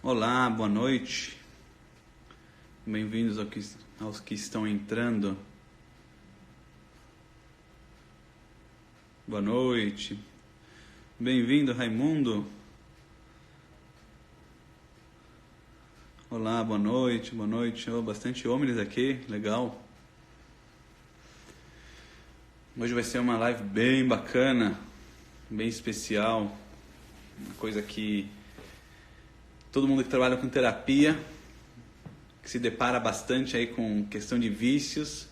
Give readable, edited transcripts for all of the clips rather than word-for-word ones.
Olá, boa noite. Bem-vindos aos que estão entrando. Boa noite. Bem-vindo, Raimundo. Olá, boa noite, boa noite. Oh, bastante homens aqui, legal. Hoje vai ser uma live bem bacana, bem especial. Uma coisa que todo mundo que trabalha com terapia, que se depara bastante aí com questão de vícios,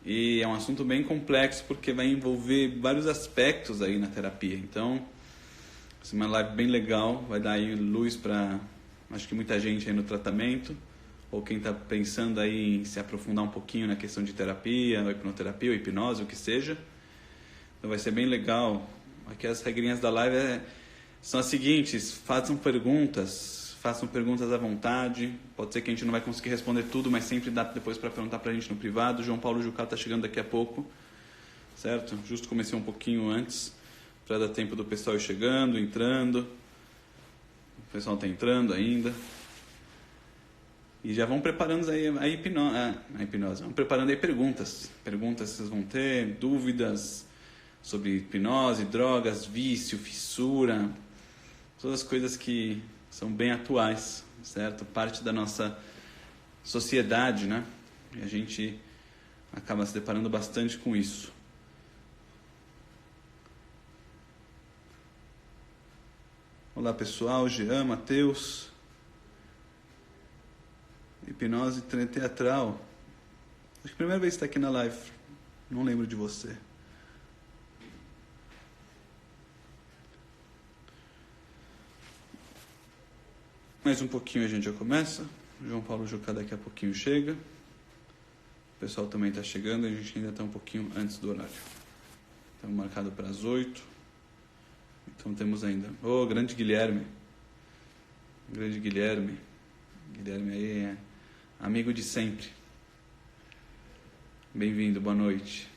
e é um assunto bem complexo porque vai envolver vários aspectos aí na terapia. Então, vai ser uma live bem legal, vai dar aí luz para, acho que muita gente aí no tratamento, ou quem está pensando aí em se aprofundar um pouquinho na questão de terapia, ou hipnoterapia, ou hipnose, o que seja. Então vai ser bem legal. Aqui as regrinhas da live são as seguintes: façam perguntas à vontade. Pode ser que a gente não vai conseguir responder tudo, mas sempre dá depois para perguntar para a gente no privado. João Paulo Jucá está chegando daqui a pouco, certo? Justo comecei um pouquinho antes, para dar tempo do pessoal ir chegando, entrando. O pessoal está entrando ainda. E já vão preparando aí a hipnose. Vão preparando aí perguntas. Perguntas que vocês vão ter, dúvidas sobre hipnose, drogas, vício, fissura, todas as coisas que são bem atuais, certo? Parte da nossa sociedade, né? E a gente acaba se deparando bastante com isso. Olá, pessoal. Jean, Matheus. Hipnose teatral. Acho que a primeira vez que está aqui na live. Não lembro de você. Mais um pouquinho a gente já começa. João Paulo Jucá daqui a pouquinho chega. O pessoal também está chegando. A gente ainda está um pouquinho antes do horário. Estamos marcados para as 8. Então temos ainda... Oh, grande Guilherme. Grande Guilherme. Guilherme aí é amigo de sempre. Bem-vindo, boa noite.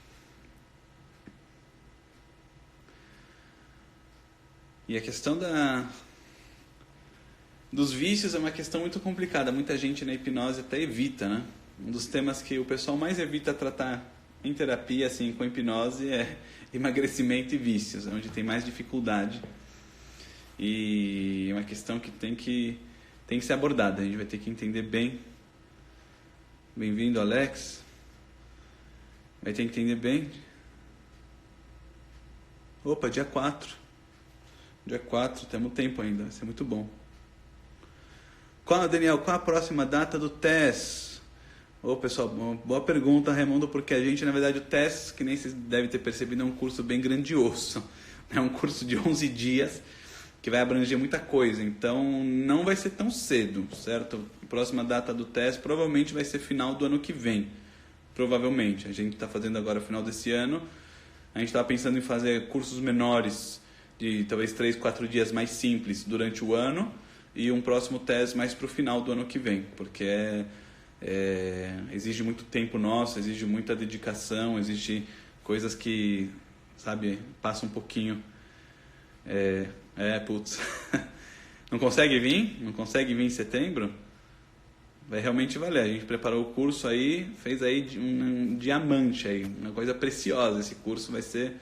E a questão dos vícios é uma questão muito complicada. Muita gente na hipnose até evita, né? Um dos temas que o pessoal mais evita tratar em terapia, assim, com hipnose, é emagrecimento e vícios, onde tem mais dificuldade. E é uma questão que tem que ser abordada. A gente vai ter que entender bem. Bem-vindo, Alex. Vai ter que entender bem. Opa, dia 4. Dia 4, temos tempo ainda, vai ser muito bom. Daniel, qual a próxima data do TES? Ô, pessoal, boa pergunta, Raimundo, porque a gente, na verdade, o TES, que nem vocês devem ter percebido, é um curso bem grandioso. É um curso de 11 dias, que vai abranger muita coisa. Então, não vai ser tão cedo, certo? A próxima data do TES provavelmente vai ser final do ano que vem. Provavelmente. A gente está fazendo agora final desse ano. A gente estava pensando em fazer cursos menores, de talvez 3, 4 dias mais simples durante o ano, e um próximo TES mais para o final do ano que vem, porque exige muito tempo nosso, exige muita dedicação, exige coisas que, sabe, passa um pouquinho. Putz. Não consegue vir? Não consegue vir em setembro? Vai realmente valer. A gente preparou o curso aí, fez aí um diamante aí, uma coisa preciosa. Esse curso vai ser...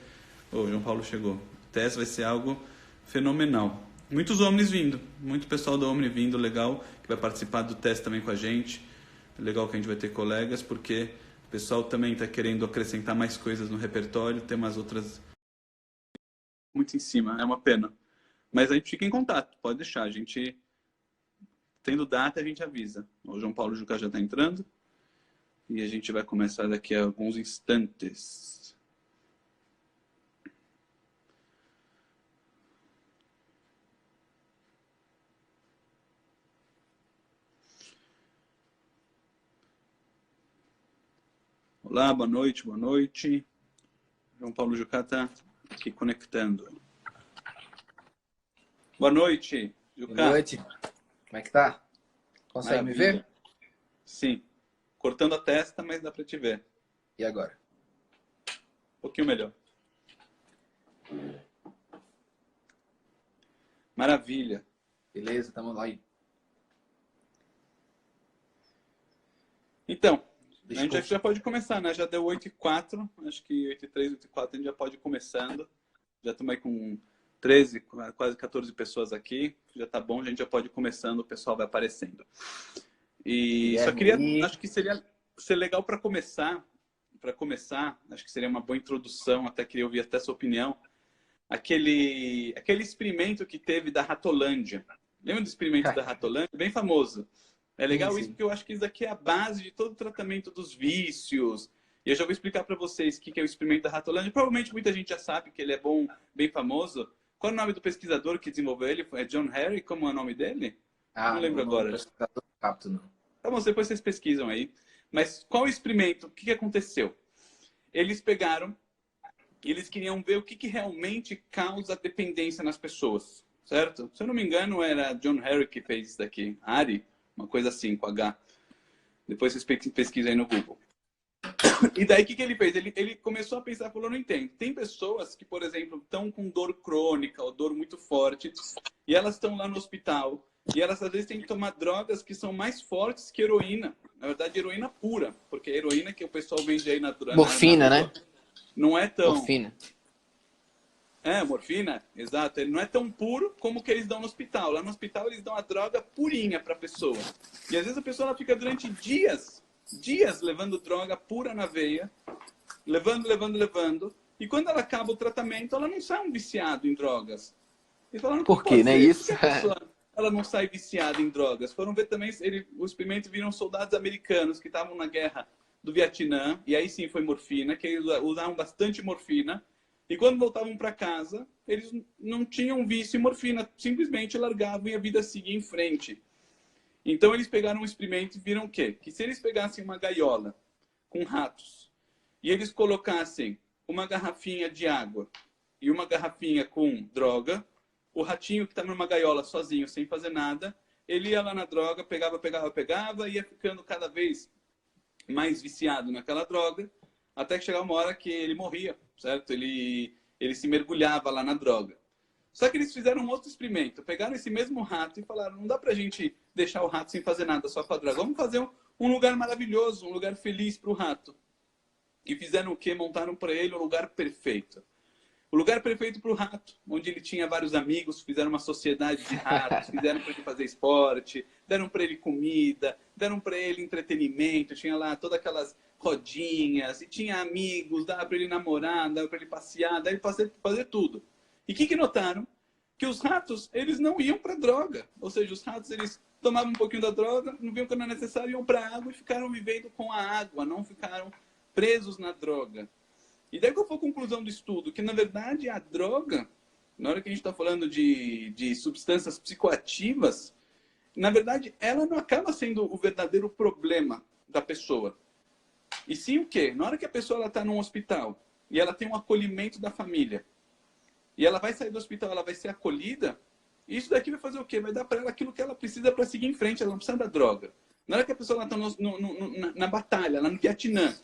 O João Paulo chegou. O TES vai ser algo fenomenal. Muitos Omnis vindo, muito pessoal do Omni vindo, legal, que vai participar do teste também com a gente. Legal que a gente vai ter colegas, porque o pessoal também está querendo acrescentar mais coisas no repertório, ter umas outras muito em cima, é uma pena. Mas a gente fica em contato, pode deixar, a gente, tendo data, a gente avisa. O João Paulo Jucá já está entrando, e a gente vai começar daqui a alguns instantes. Olá, boa noite, boa noite. João Paulo Jucá está aqui conectando. Boa noite, Jucá. Boa noite. Como é que tá? Consegue Maravilha. me ver? Sim. Cortando a testa, mas dá para te ver. E agora? Um pouquinho melhor. Maravilha. Beleza, tamo lá aí. Então, a gente Desculpa. já pode começar, né? Já deu 8h04, acho que 8h03, 8h04 a gente já pode ir começando. Já estamos aí com 13, quase 14 pessoas aqui. Já tá bom, a gente já pode ir começando, o pessoal vai aparecendo. E só Guilherme queria, aí. acho que seria ser legal para começar, acho que seria uma boa introdução, até queria ouvir até a sua opinião. Aquele experimento que teve da Ratolândia. Lembra do experimento da Ratolândia? Bem famoso. É Sim, legal isso sim. porque eu acho que isso aqui é a base de todo o tratamento dos vícios. E eu já vou explicar para vocês o que é o experimento da Ratolândia. Provavelmente muita gente já sabe que ele é bom, bem famoso. Qual é o nome do pesquisador que desenvolveu ele? É John Harry? Como é o nome dele? Não Ah, lembro o nome do agora. pesquisador não capto, não. Tá bom, depois vocês pesquisam aí. Mas qual o experimento? O que aconteceu? Eles pegaram, eles queriam ver o que realmente causa dependência nas pessoas, certo? Se eu não me engano, era John Harry que fez isso daqui. Ari, uma coisa assim, com H. Depois vocês pesquisam aí no Google. E daí o que ele fez? Ele começou a pensar, falou, não entendo. Tem pessoas que, por exemplo, estão com dor crônica ou dor muito forte, e elas estão lá no hospital, e elas às vezes têm que tomar drogas que são mais fortes que heroína. Na verdade, heroína pura, porque a heroína que o pessoal vende aí na Morfina, rua né? não é tão... Morfina. É, morfina, exato. Ele não é tão puro como o que eles dão no hospital. Lá no hospital eles dão a droga purinha para a pessoa. E às vezes a pessoa ela fica durante dias levando droga pura na veia, levando. E quando ela acaba o tratamento, ela não sai um viciado em drogas. E falaram, o que Por quê, pode né? ser? Por que Isso? a pessoa ela não sai viciada em drogas? Foram ver também, o experimento viram soldados americanos que estavam na guerra do Vietnã, e aí sim foi morfina, que eles usavam bastante morfina, e quando voltavam para casa, eles não tinham vício em morfina, simplesmente largavam e a vida seguia em frente. Então eles pegaram um experimento e viram o quê? Que se eles pegassem uma gaiola com ratos e eles colocassem uma garrafinha de água e uma garrafinha com droga, o ratinho que estava numa gaiola sozinho, sem fazer nada, ele ia lá na droga, pegava, ia ficando cada vez mais viciado naquela droga, até que chegava uma hora que ele morria, certo? Ele se mergulhava lá na droga. Só que eles fizeram um outro experimento. Pegaram esse mesmo rato e falaram, não dá pra gente deixar o rato sem fazer nada, só com a droga. Vamos fazer um lugar maravilhoso, um lugar feliz para o rato. E fizeram o quê? Montaram para ele um lugar perfeito. O lugar perfeito para o rato, onde ele tinha vários amigos, fizeram uma sociedade de ratos, fizeram para ele fazer esporte, deram para ele comida, deram para ele entretenimento, tinha lá todas aquelas rodinhas, e tinha amigos, dava para ele namorar, dava para ele passear, dava para ele fazer tudo. E o que notaram? Que os ratos, eles não iam para droga. Ou seja, os ratos, eles tomavam um pouquinho da droga, não viam que não era necessário, iam para a água e ficaram vivendo com a água, não ficaram presos na droga. E daí qual foi a conclusão do estudo? Que, na verdade, a droga, na hora que a gente está falando de substâncias psicoativas, na verdade, ela não acaba sendo o verdadeiro problema da pessoa. E sim o quê? Na hora que a pessoa está num hospital e ela tem um acolhimento da família, e ela vai sair do hospital, ela vai ser acolhida, isso daqui vai fazer o quê? Vai dar para ela aquilo que ela precisa para seguir em frente, ela não precisa da droga. Na hora que a pessoa está na batalha, lá no Vietnã,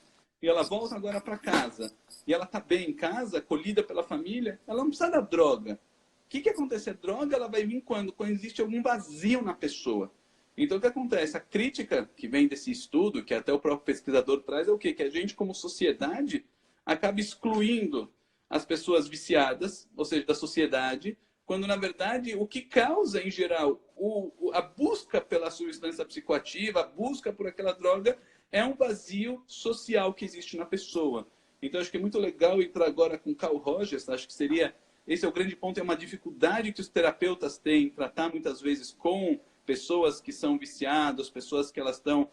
e ela volta agora para casa, e ela está bem em casa, acolhida pela família, ela não precisa da droga. O que acontece? A droga ela vai vir quando existe algum vazio na pessoa. Então o que acontece? A crítica que vem desse estudo, que até o próprio pesquisador traz, é o quê? Que a gente, como sociedade, acaba excluindo as pessoas viciadas, ou seja, da sociedade, quando na verdade o que causa em geral a busca pela substância psicoativa, a busca por aquela droga, é um vazio social que existe na pessoa. Então acho que é muito legal entrar agora com Carl Rogers, acho que seria, esse é o grande ponto, é uma dificuldade que os terapeutas têm em tratar muitas vezes com pessoas que são viciadas, pessoas que elas estão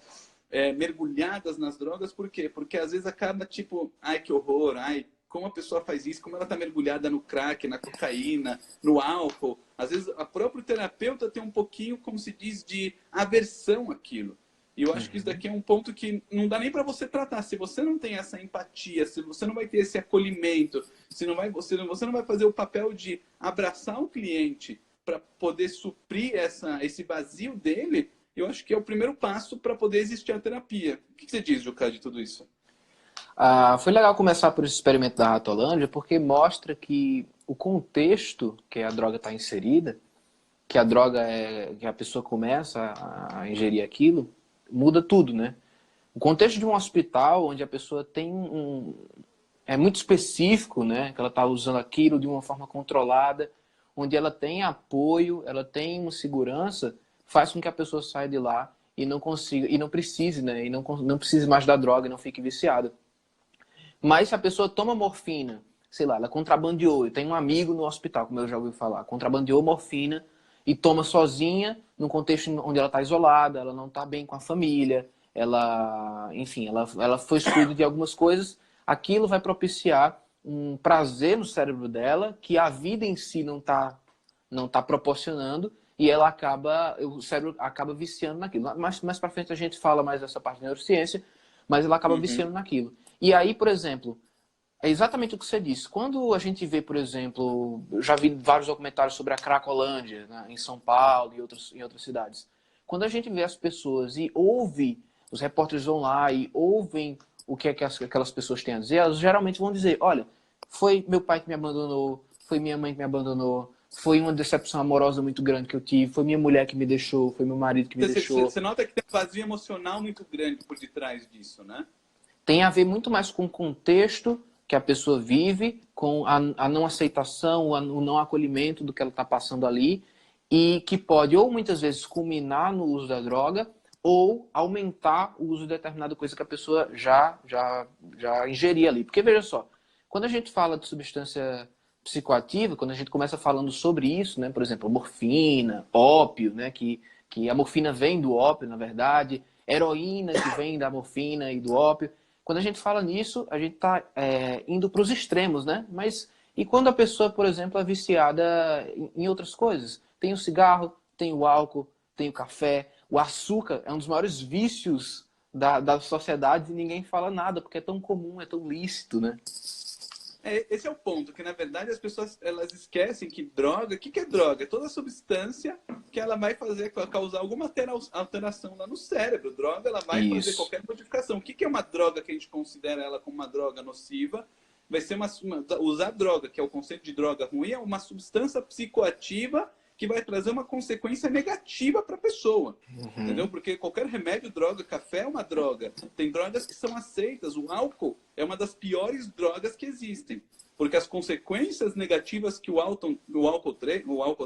mergulhadas nas drogas, por quê? Porque às vezes acaba tipo, ai que horror, ai, como a pessoa faz isso, como ela está mergulhada no crack, na cocaína, no álcool. Às vezes, a próprio terapeuta tem um pouquinho, como se diz, de aversão àquilo. E eu acho que isso daqui é um ponto que não dá nem para você tratar. Se você não tem essa empatia, se você não vai ter esse acolhimento, se não vai, você não vai fazer o papel de abraçar o cliente para poder suprir esse vazio dele, eu acho que é o primeiro passo para poder existir a terapia. O que você diz, Juca, de tudo isso? Foi legal começar por esse experimento da Ratolândia, porque mostra que o contexto que a droga está inserida, que a droga que a pessoa começa a ingerir aquilo, muda tudo, né? O contexto de um hospital onde a pessoa tem é muito específico, né? Que ela está usando aquilo de uma forma controlada, onde ela tem apoio, ela tem uma segurança, faz com que a pessoa saia de lá e não consiga, e não precise, né? E não precise mais da droga e não fique viciada. Mas se a pessoa toma morfina, sei lá, ela contrabandeou, eu tenho um amigo no hospital, como eu já ouvi falar, contrabandeou morfina e toma sozinha, num contexto onde ela está isolada, ela não está bem com a família, ela, enfim, ela foi excluída de algumas coisas, aquilo vai propiciar um prazer no cérebro dela que a vida em si não tá proporcionando e ela acaba, o cérebro acaba viciando naquilo. Mais para frente a gente fala mais dessa parte da neurociência, mas ela acaba Uhum. viciando naquilo. E aí, por exemplo, é exatamente o que você disse. Quando a gente vê, por exemplo, eu já vi vários documentários sobre a Cracolândia, né, em São Paulo e em outras cidades. Quando a gente vê as pessoas e ouve, os repórteres vão lá e ouvem o que é que aquelas pessoas têm a dizer, elas geralmente vão dizer, olha, foi meu pai que me abandonou, foi minha mãe que me abandonou, foi uma decepção amorosa muito grande que eu tive, foi minha mulher que me deixou, foi meu marido que me deixou. Você nota que tem um vazio emocional muito grande por detrás disso, né? Tem a ver muito mais com o contexto que a pessoa vive, com a não aceitação, o não acolhimento do que ela está passando ali, e que pode, ou muitas vezes, culminar no uso da droga, ou aumentar o uso de determinada coisa que a pessoa já ingeria ali. Porque, veja só, quando a gente fala de substância psicoativa, quando a gente começa falando sobre isso, né, por exemplo, morfina, ópio, né, que a morfina vem do ópio, na verdade, heroína que vem da morfina e do ópio. Quando a gente fala nisso, a gente está indo para os extremos, né? Mas e quando a pessoa, por exemplo, é viciada em outras coisas? Tem o cigarro, tem o álcool, tem o café, o açúcar é um dos maiores vícios da sociedade e ninguém fala nada, porque é tão comum, é tão lícito, né? Esse é o ponto, que na verdade as pessoas elas esquecem que droga, o que é droga? É toda substância que ela vai fazer, causar alguma alteração lá no cérebro. Droga, ela vai fazer Isso. qualquer modificação. O que é uma droga que a gente considera ela como uma droga nociva? Vai ser usar droga, que é o conceito de droga ruim, é uma substância psicoativa que vai trazer uma consequência negativa para a pessoa. Entendeu? Porque qualquer remédio, droga, café é uma droga. Tem drogas que são aceitas. O álcool é uma das piores drogas que existem. Porque as consequências negativas que o álcool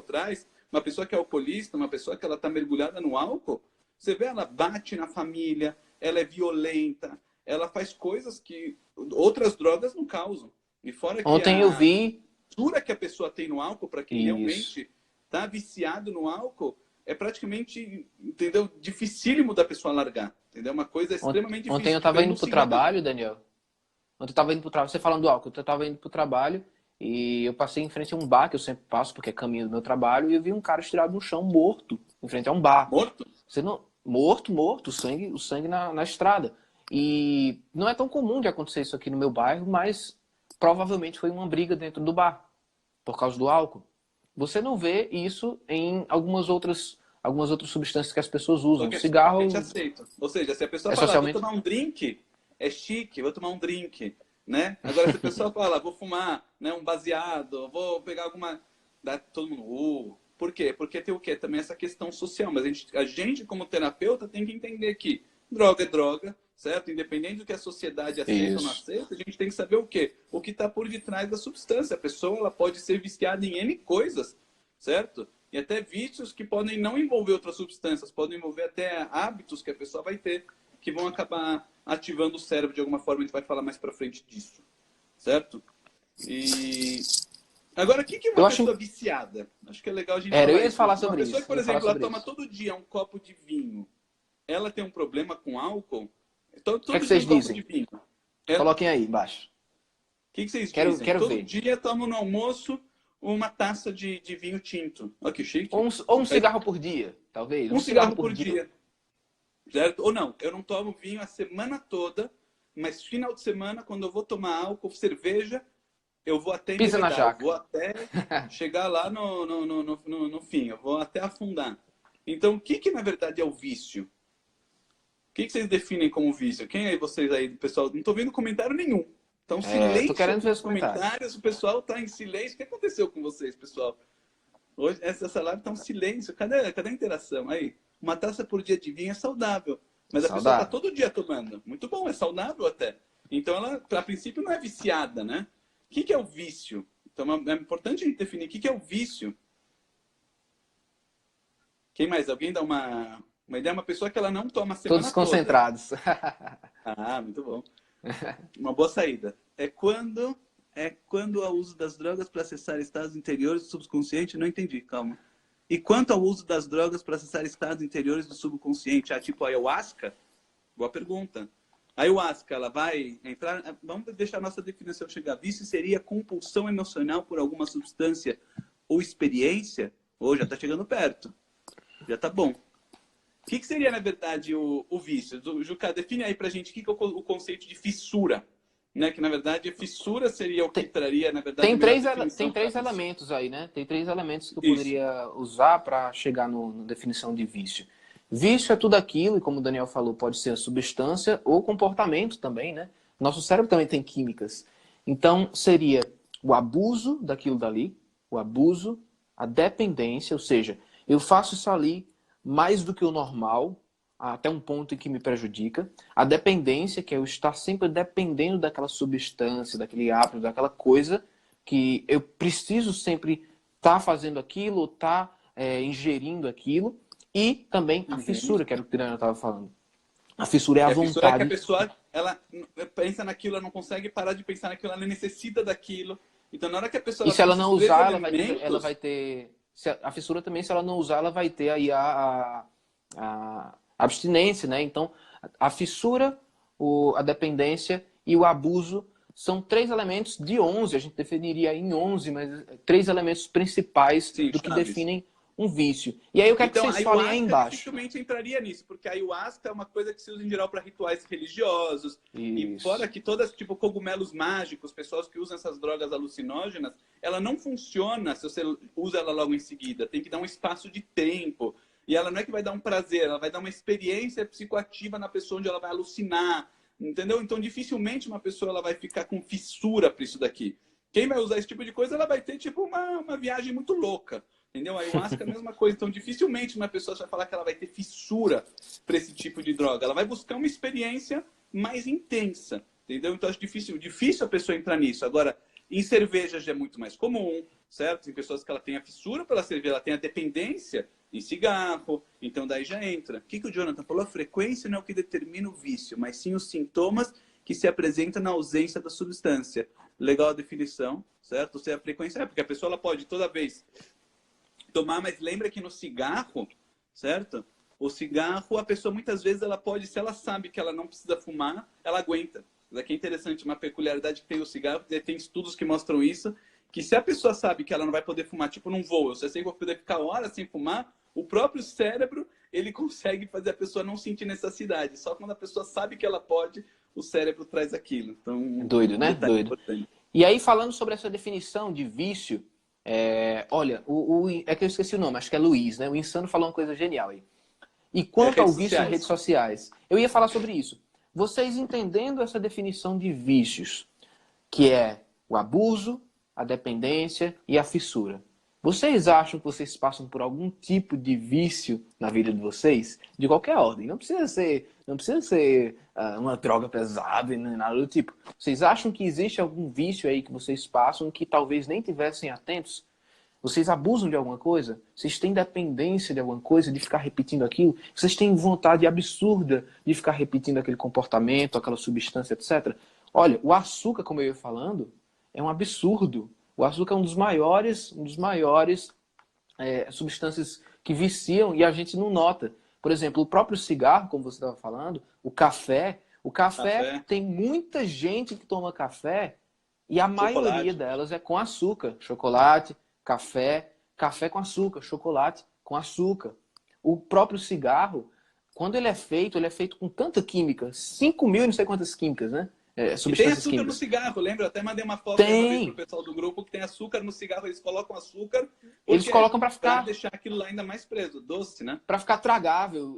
traz, uma pessoa que é alcoolista, uma pessoa que ela está mergulhada no álcool, você vê, ela bate na família, ela é violenta, ela faz coisas que outras drogas não causam. E fora que Ontem eu a vi cultura que a pessoa tem no álcool, para quem isso. realmente está viciado no álcool, é praticamente, entendeu, dificílimo da pessoa largar. Entendeu? Uma coisa extremamente Ontem eu difícil. estava Diferente indo do pro cigarro. trabalho, Daniel. Ontem eu estava indo pro trabalho. Você falando do álcool, eu estava indo pro trabalho e eu passei em frente a um bar que eu sempre passo, porque é caminho do meu trabalho, e eu vi um cara estirado no chão, morto, em frente a um bar. Morto? Você não... Morto, o sangue na estrada. E não é tão comum de acontecer isso aqui no meu bairro, mas provavelmente foi uma briga dentro do bar, por causa do álcool. Você não vê isso em algumas outras substâncias que as pessoas usam. Porque a gente Cigarro aceita. Ou seja, se a pessoa é falar, vou socialmente... tomar um drink, é chique, vou tomar um drink. Né? Agora, se a pessoa fala, vou fumar, né, um baseado, vou pegar alguma... Dá todo mundo... Por quê? Porque tem o quê? Também essa questão social. Mas a gente, como terapeuta, tem que entender que droga é droga, certo? Independente do que a sociedade aceita ou não Isso. aceita, a gente tem que saber o quê? O que está por detrás da substância. A pessoa ela pode ser viciada em N coisas, certo? E até vícios que podem não envolver outras substâncias, podem envolver até hábitos que a pessoa vai ter, que vão acabar ativando o cérebro de alguma forma. A gente vai falar mais pra frente disso, certo? E agora, o que é Eu uma acho... pessoa viciada? Acho que é legal a gente Eu falar ia isso. falar Uma sobre pessoa que, isso. por Eu ia falar exemplo, ela sobre toma isso. todo dia um copo de vinho, ela tem um problema com álcool? Todo, O que é que todo dia vocês um copo de dizem? vinho. O Coloquem aí embaixo. que vocês Quero, dizem? quero Todo ver. dia tomo no almoço uma taça de vinho tinto. Olha que chique. Ou um cigarro por dia, talvez. Um Um cigarro cigarro por por dia. dia. Certo? Ou não, eu não tomo vinho a semana toda, mas final de semana, quando eu vou tomar álcool, cerveja, eu vou até Pisa na embebedar, eu jaca. vou até chegar lá no fim, eu vou até afundar. Então, o que na verdade é o vício? O que vocês definem como vício? Quem aí, vocês aí, pessoal? Não estou vendo comentário nenhum. Então, Tô silêncio querendo aqui ver nos os comentários. comentários, o pessoal está em silêncio. O que aconteceu com vocês, pessoal? Hoje, essa live está um silêncio. Cadê a interação? Aí, uma taça por dia de vinho é saudável. Mas a pessoa está Saudável. todo dia tomando. Muito bom, é saudável até. Então ela, a princípio, não é viciada, né? O que é o vício? Então é importante a gente definir o que é o vício. Quem mais? Alguém dá uma ideia? Uma pessoa que ela não toma a Todos semana toda. concentrados. Ah, muito bom. Uma boa saída. É quando o uso das drogas para acessar estados interiores do subconsciente? Não entendi, calma. E quanto ao uso das drogas para acessar estados interiores do subconsciente? Ah, tipo a ayahuasca? Boa pergunta. A ayahuasca, ela vai entrar... Vamos deixar a nossa definição chegar. Vício seria compulsão emocional por alguma substância ou experiência? Ou já está chegando perto. Já está bom. O que seria, na verdade, o vício? Juca, define aí pra gente o que é o conceito de fissura. Né? Que, na verdade, fissura seria o que traria, na verdade, a melhor definição Tem três pra vício. elementos aí, né? Tem três elementos que eu Isso. poderia usar para chegar na definição de vício. Vício é tudo aquilo, e como o Daniel falou, pode ser a substância ou comportamento também, né? Nosso cérebro também tem químicas. Então, seria o abuso daquilo dali, o abuso, a dependência, ou seja, eu faço isso ali mais do que o normal, até um ponto em que me prejudica. A dependência, que é eu estar sempre dependendo daquela substância, daquele hábito, daquela coisa, que eu preciso sempre estar fazendo aquilo, estar ingerindo aquilo. E também a fissura, que era o que o Daniel estava falando. A fissura é a E a fissura é que a vontade. pessoa, ela pensa naquilo, ela não consegue parar de pensar naquilo, ela necessita daquilo. Então, na hora que a pessoa E ela se tem ela esses não três usar, ela vai elementos, ter. A fissura também, se ela não usar, ela vai ter aí a abstinência, né? Então, a fissura, a dependência e o abuso são três elementos de 11, a gente definiria em 11, mas três elementos principais sim, do que chaves. definem um vício. E aí eu quero que Então, a vocês falem aí ayahuasca embaixo. dificilmente entraria nisso, porque a ayahuasca é uma coisa que se usa em geral para rituais religiosos. E Isso. fora que todas, tipo, cogumelos mágicos, pessoas que usam essas drogas alucinógenas, ela não funciona se você usa ela logo em seguida. Tem que dar um espaço de tempo. E ela não é que vai dar um prazer, ela vai dar uma experiência psicoativa na pessoa onde ela vai alucinar. Entendeu? Então, dificilmente uma pessoa ela vai ficar com fissura para isso daqui. Quem vai usar esse tipo de coisa, ela vai ter, tipo, uma viagem muito louca. Entendeu? A ayahuasca é a mesma coisa. Então, dificilmente uma pessoa vai falar que ela vai ter fissura para esse tipo de droga. Ela vai buscar uma experiência mais intensa. Entendeu? Então, acho difícil a pessoa entrar nisso. Agora, em cerveja já é muito mais comum, certo? Tem pessoas que ela tem a fissura pela cerveja, ela tem a dependência em cigarro. Então, daí já entra. O que o Jonathan falou? A frequência não é o que determina o vício, mas sim os sintomas que se apresentam na ausência da substância. Legal a definição, certo? Se a frequência é porque a pessoa ela pode toda vez tomar, mas lembra que no cigarro, certo? O cigarro, a pessoa muitas vezes ela pode, se ela sabe que ela não precisa fumar, ela aguenta. Isso aqui é interessante, uma peculiaridade que tem o cigarro, tem estudos que mostram isso, que se a pessoa sabe que ela não vai poder fumar, tipo num voo, se eu sei que vou poder ficar horas sem fumar, o próprio cérebro, ele consegue fazer a pessoa não sentir necessidade. Só quando a pessoa sabe que ela pode, o cérebro traz aquilo. Então, Doido, um né? detalhe Doido. importante. E aí, falando sobre essa definição de vício, olha, é que eu esqueci o nome, acho que é Luiz, né? O Insano falou uma coisa genial aí. E É, quanto ao redes vício em redes sociais. sociais, eu ia falar sobre isso. Vocês entendendo essa definição de vícios, que é o abuso, a dependência e a fissura. Vocês acham que vocês passam por algum tipo de vício na vida de vocês? De qualquer ordem. Não precisa ser uma droga pesada nem nada do tipo. Vocês acham que existe algum vício aí que vocês passam que talvez nem tivessem atentos? Vocês abusam de alguma coisa? Vocês têm dependência de alguma coisa, de ficar repetindo aquilo? Vocês têm vontade absurda de ficar repetindo aquele comportamento, aquela substância, etc. Olha, o açúcar, como eu ia falando, é um absurdo. O açúcar é um dos maiores substâncias que viciam e a gente não nota. Por exemplo, o próprio cigarro, como você estava falando, o café. O café, Café, tem muita gente que toma café e a maioria chocolate. delas é com açúcar. Chocolate, café com açúcar, chocolate com açúcar. O próprio cigarro, quando ele é feito com tanta química, 5 mil e não sei quantas químicas, né? E tem Substâncias açúcar no químicas. cigarro, lembra? Eu até mandei uma foto aí uma vez pro Tem! pessoal do grupo que tem açúcar no cigarro, eles colocam açúcar. Por Eles quê? colocam para Pra ficar deixar aquilo lá ainda mais preso, doce, né? para ficar tragável,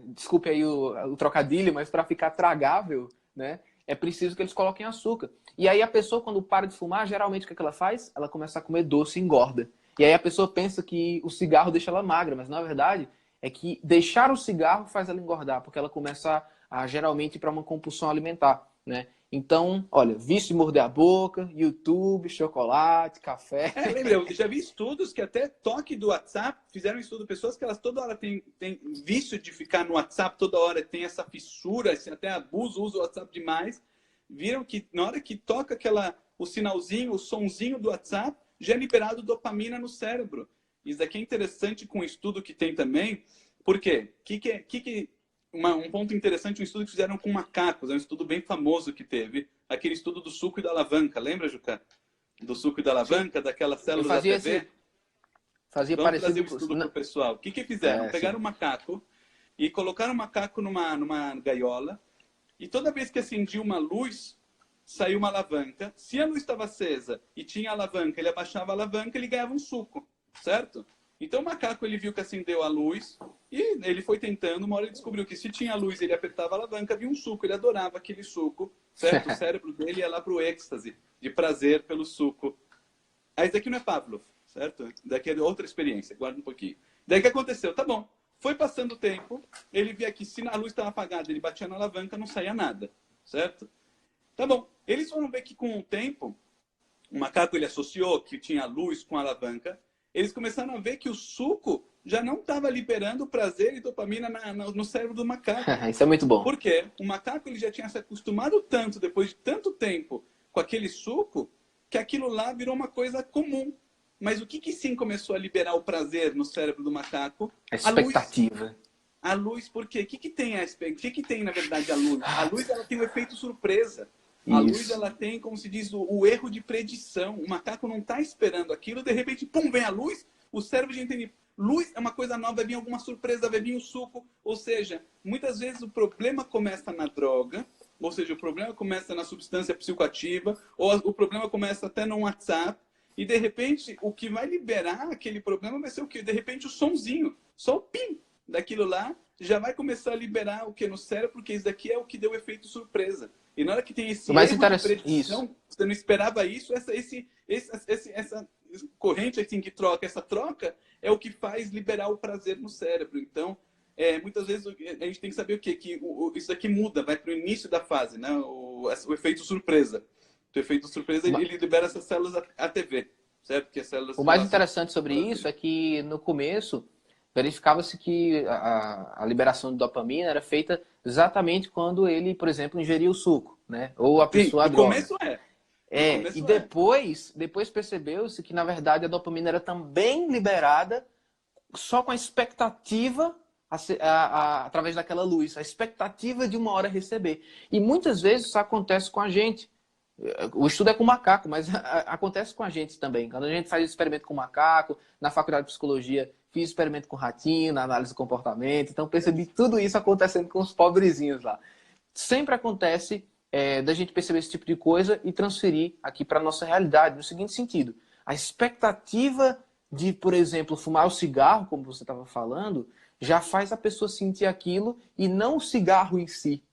desculpe aí o trocadilho, mas para ficar tragável, né, é preciso que eles coloquem açúcar. E aí a pessoa, quando para de fumar, geralmente o que ela faz? Ela começa a comer doce e engorda. E aí a pessoa pensa que o cigarro deixa ela magra, mas na verdade é que deixar o cigarro faz ela engordar, porque ela começa geralmente para uma compulsão alimentar, né? Então, olha, vício de morder a boca, YouTube, chocolate, café. Lembra, eu já vi estudos que até toque do WhatsApp, fizeram um estudo de pessoas que elas toda hora têm vício de ficar no WhatsApp, toda hora tem essa fissura, assim, até abuso, usa o WhatsApp demais. Viram que na hora que toca o sinalzinho, o sonzinho do WhatsApp, já é liberado dopamina no cérebro. Isso daqui é interessante com um estudo que tem também. Por quê? Um ponto interessante, um estudo que fizeram com macacos, é um estudo bem famoso que teve, aquele estudo do suco e da alavanca, lembra, Juca? Do suco e da alavanca, Sim. daquelas células da TV? Fazia Vamos parecido trazer o estudo para o pessoal. O que fizeram? Pegaram um macaco e colocaram o macaco numa gaiola e toda vez que acendia uma luz, saiu uma alavanca. Se a luz estava acesa e tinha alavanca, ele abaixava a alavanca, ele ganhava um suco, certo? Então o macaco ele viu que acendeu a luz e ele foi tentando, uma hora ele descobriu que se tinha luz ele apertava a alavanca, havia um suco, ele adorava aquele suco, certo? O cérebro dele ia lá para o êxtase de prazer pelo suco. Aí isso daqui não é Pavlov, certo? Daqui é outra experiência, guarda um pouquinho. Daí o que aconteceu? Tá bom, foi passando o tempo, ele via que se a luz estava apagada, ele batia na alavanca, não saía nada, certo? Tá bom, eles foram ver que com o tempo, o macaco ele associou que tinha luz com a alavanca, eles começaram a ver que o suco já não estava liberando prazer e dopamina no cérebro do macaco. Isso é muito bom. Por quê? O macaco ele já tinha se acostumado tanto, depois de tanto tempo, com aquele suco, que aquilo lá virou uma coisa comum. Mas o que sim começou a liberar o prazer no cérebro do macaco? A expectativa. A luz, por quê? O que tem, na verdade, a luz? A luz ela tem um efeito surpresa. A luz, ela tem, como se diz, o erro de predição. O macaco não está esperando aquilo, de repente, pum, vem a luz, o cérebro já entende. Luz é uma coisa nova, vai vir alguma surpresa, vai vir um suco. Ou seja, muitas vezes o problema começa na droga, ou seja, o problema começa na substância psicoativa, ou o problema começa até no WhatsApp, e de repente, o que vai liberar aquele problema vai ser o quê? De repente, o sonzinho, só o pim daquilo lá, já vai começar a liberar o que no cérebro, porque isso daqui é o que deu efeito surpresa. E na hora que tem esse mais erro de predição, você não esperava isso, essa corrente assim, que troca, essa troca é o que faz liberar o prazer no cérebro. Então, muitas vezes a gente tem que saber o quê? Que isso daqui muda, vai para o início da fase, né? O efeito surpresa. O efeito surpresa, ele libera essas células ATV, certo? Que as células o mais interessante sobre isso é que no começo verificava-se que a liberação de dopamina era feita exatamente quando ele, por exemplo, ingeria o suco, né? Ou a pessoa no começo e depois percebeu-se que, na verdade, a dopamina era também liberada só com a expectativa através daquela luz, a expectativa de uma hora receber. E muitas vezes isso acontece com a gente. O estudo é com macaco, mas acontece com a gente também. Quando a gente faz experimento com macaco, na faculdade de psicologia, fiz experimento com ratinho, na análise do comportamento, então percebi tudo isso acontecendo com os pobrezinhos lá. Sempre acontece da gente perceber esse tipo de coisa e transferir aqui para a nossa realidade, no seguinte sentido. A expectativa de, por exemplo, fumar o cigarro, como você estava falando, já faz a pessoa sentir aquilo e não o cigarro em si.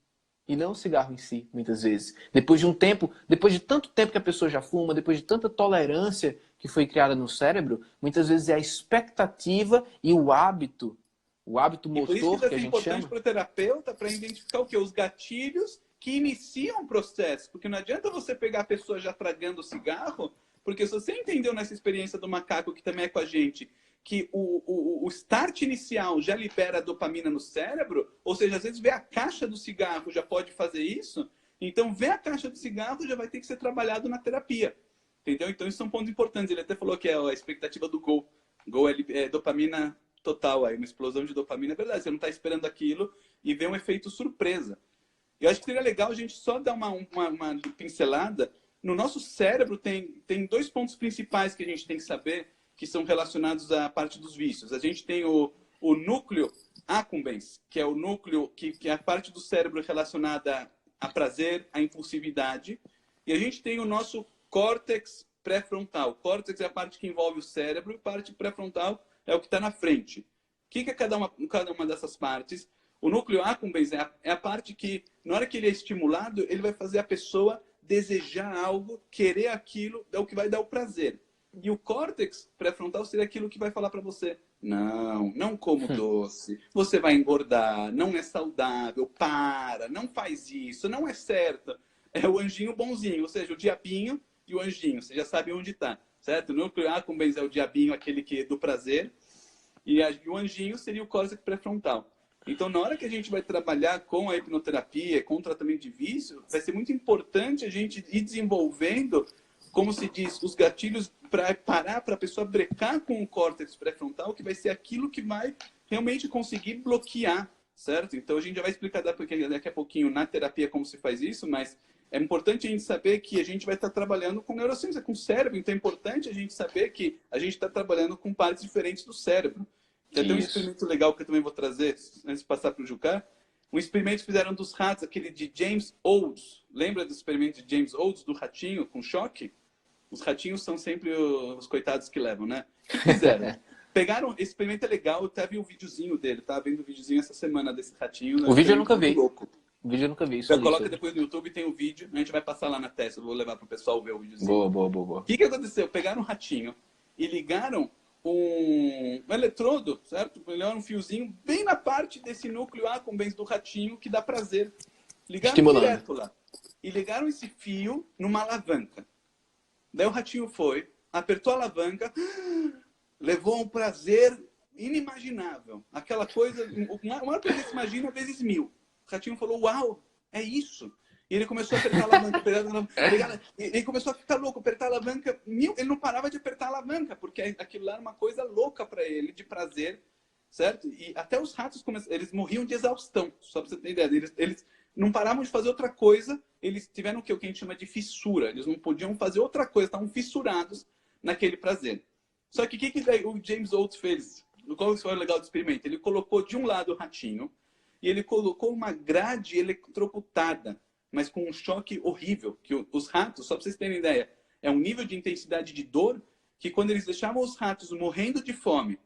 E não o cigarro em si, muitas vezes. Depois de um tempo, depois de tanto tempo que a pessoa já fuma, depois de tanta tolerância que foi criada no cérebro, muitas vezes é a expectativa e o hábito motor que a gente chama. Por isso que é importante para o terapeuta para identificar o quê? Os gatilhos que iniciam o processo. Porque não adianta você pegar a pessoa já tragando o cigarro, porque se você entendeu nessa experiência do macaco, que também é com a gente, que o start inicial já libera dopamina no cérebro, ou seja, às vezes ver a caixa do cigarro já pode fazer isso, então ver a caixa do cigarro já vai ter que ser trabalhado na terapia. Entendeu? Então, isso são pontos importantes. Ele até falou que é a expectativa do gol. Gol é dopamina total, aí, uma explosão de dopamina. É verdade, você não está esperando aquilo e vê um efeito surpresa. Eu acho que seria legal a gente só dar uma pincelada. No nosso cérebro tem dois pontos principais que a gente tem que saber, que são relacionados à parte dos vícios. A gente tem o núcleo accumbens, que é o núcleo, que é a parte do cérebro relacionada a prazer, a impulsividade. E a gente tem o nosso córtex pré-frontal. Córtex é a parte que envolve o cérebro e a parte pré-frontal é o que está na frente. O que é cada uma dessas partes? O núcleo accumbens é a parte que, na hora que ele é estimulado, ele vai fazer a pessoa desejar algo, querer aquilo, é o que vai dar o prazer. E o córtex pré-frontal seria aquilo que vai falar para você, Não, não como doce. Você vai engordar, não é saudável, não faz isso, não é certo. É o anjinho bonzinho, ou seja, o diabinho e o anjinho. Você já sabe onde está, certo? O núcleo accumbens é o diabinho, aquele que do prazer, e o anjinho seria o córtex pré-frontal. Então, na hora que a gente vai trabalhar com a hipnoterapia, com o tratamento de vício, vai ser muito importante a gente ir desenvolvendo, como se diz, os gatilhos para parar, para a pessoa brecar com o córtex pré-frontal, que vai ser aquilo que vai realmente conseguir bloquear, certo? Então, a gente já vai explicar daqui a pouquinho na terapia como se faz isso, mas é importante a gente saber que a gente vai estar trabalhando com neurociência, com o cérebro. Então, é importante a gente saber que a gente está trabalhando com partes diferentes do cérebro. Tem até um experimento legal que eu também vou trazer, antes de passar para o Jucá. Um experimento que fizeram dos ratos, aquele de James Olds. Lembra do experimento de James Olds, do ratinho com choque? Os ratinhos são sempre os coitados que levam, né? O que fizeram? Pegaram, esse experimento é legal, eu até vi o videozinho dele, tava vendo o videozinho essa semana desse ratinho. O vídeo eu nunca vi. Louco. O vídeo eu nunca vi. Então, coloca depois no YouTube, tem o vídeo, a gente vai passar lá na testa, eu vou levar para o pessoal ver o videozinho. Boa. O que aconteceu? Pegaram um ratinho e ligaram um eletrodo, certo? Ligaram um fiozinho bem na parte desse núcleo accumbens do ratinho que dá prazer. Ligaram direto lá. E ligaram esse fio numa alavanca. Daí o ratinho foi, apertou a alavanca, levou um prazer inimaginável. Aquela coisa, o maior prazer que se imagina vezes 1000. O ratinho falou, uau, é isso. E ele começou a apertar a alavanca, ele começou a ficar louco, apertar a alavanca. Ele não parava de apertar a alavanca, porque aquilo lá era uma coisa louca para ele, de prazer, certo? E até os ratos, eles morriam de exaustão, só para você ter ideia. Eles não paravam de fazer outra coisa, eles tiveram o que a gente chama de fissura. Eles não podiam fazer outra coisa, estavam fissurados naquele prazer. Só que o que o James Olds fez? Qual foi o legal do experimento? Ele colocou de um lado o ratinho e ele colocou uma grade eletrocutada, mas com um choque horrível. Que os ratos, só para vocês terem ideia, é um nível de intensidade de dor que quando eles deixavam os ratos morrendo de fome,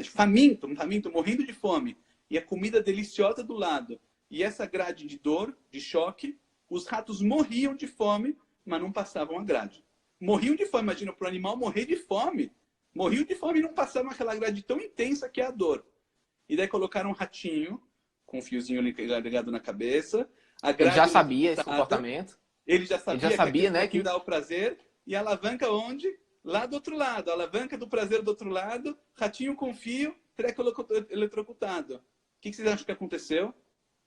faminto, morrendo de fome, e a comida deliciosa do lado, e essa grade de dor, de choque, os ratos morriam de fome, mas não passavam a grade. Morriam de fome, imagina, para o animal morrer de fome. Morriam de fome e não passavam aquela grade tão intensa que é a dor. E daí colocaram um ratinho, com um fiozinho ligado na cabeça. Ele já sabia esse comportamento. Ele já sabia, né, que dá o prazer. E a alavanca onde? Lá do outro lado. A alavanca do prazer do outro lado. Ratinho com fio, treco eletrocutado. O que vocês acham que aconteceu?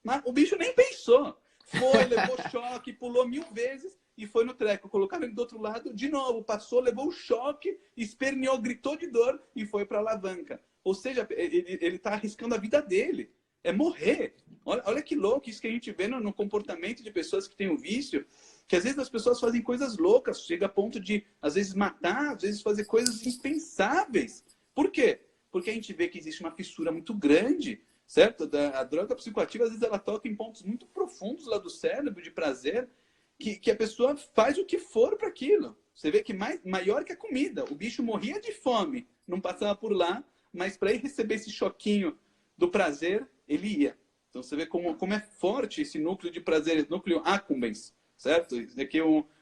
Mas o bicho nem pensou. Foi, levou choque, pulou 1000 vezes e foi no treco. Colocaram ele do outro lado, de novo, passou, levou o choque, esperneou, gritou de dor e foi para a alavanca. Ou seja, ele está arriscando a vida dele. É morrer. Olha que louco isso que a gente vê no comportamento de pessoas que têm o vício, que às vezes as pessoas fazem coisas loucas, chega a ponto de, às vezes, matar, às vezes fazer coisas impensáveis. Por quê? Porque a gente vê que existe uma fissura muito grande, certo? A droga psicoativa, às vezes, ela toca em pontos muito profundos lá do cérebro, de prazer, que a pessoa faz o que for para aquilo. Você vê que maior que a comida. O bicho morria de fome, não passava por lá, mas para ele receber esse choquinho do prazer, ele ia. Então você vê como é forte esse núcleo de prazer, esse núcleo accumbens, certo? Aqui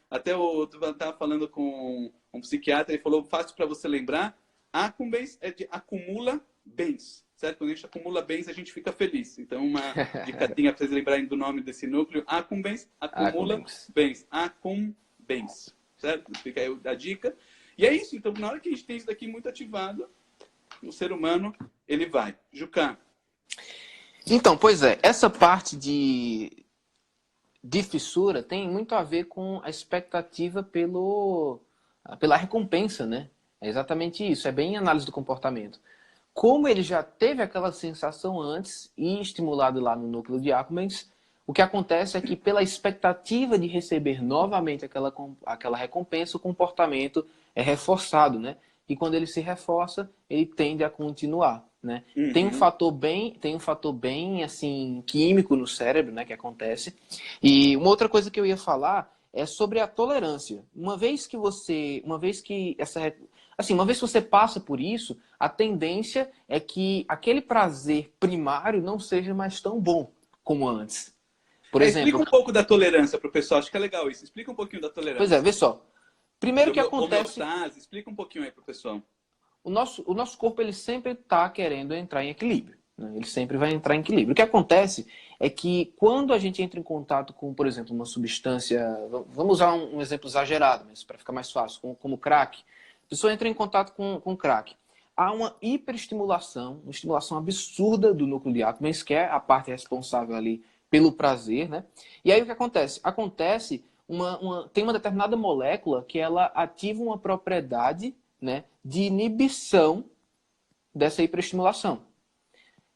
até eu estava falando com um psiquiatra, ele falou, fácil para você lembrar, accumbens é de acumula bens, certo? Quando a gente acumula bens, a gente fica feliz. Então uma dicadinha para vocês lembrarem do nome desse núcleo, accumbens, acumula bens, accumbens, certo? Fica aí a dica. E é isso, então na hora que a gente tem isso daqui muito ativado, o ser humano, ele vai. Jucá. Então, pois é, essa parte de fissura tem muito a ver com a expectativa pela recompensa, né? É exatamente isso, é bem análise do comportamento. Como ele já teve aquela sensação antes e estimulado lá no núcleo de accumbens, o que acontece é que pela expectativa de receber novamente aquela recompensa, o comportamento é reforçado, né? E quando ele se reforça, ele tende a continuar, né? Uhum. Tem um fator bem assim químico no cérebro, né, que acontece. E uma outra coisa que eu ia falar é sobre a tolerância. Uma vez que você passa por isso, a tendência é que aquele prazer primário não seja mais tão bom como antes. Por exemplo, explica um pouco da tolerância para o pessoal, acho que é legal isso. Explica um pouquinho da tolerância. Pois é, vê só. Primeiro que acontece... Homeostase, explica um pouquinho aí para o pessoal. o nosso corpo ele sempre está querendo entrar em equilíbrio, né? Ele sempre vai entrar em equilíbrio. O que acontece é que quando a gente entra em contato com, por exemplo, uma substância, vamos usar um exemplo exagerado, mas para ficar mais fácil, como crack. A pessoa entra em contato com crack. Há uma hiperestimulação, uma estimulação absurda do núcleo de accumbens, que é a parte responsável ali pelo prazer, né? E aí o que acontece? Tem uma determinada molécula que ela ativa uma propriedade, né, de inibição dessa hiperestimulação.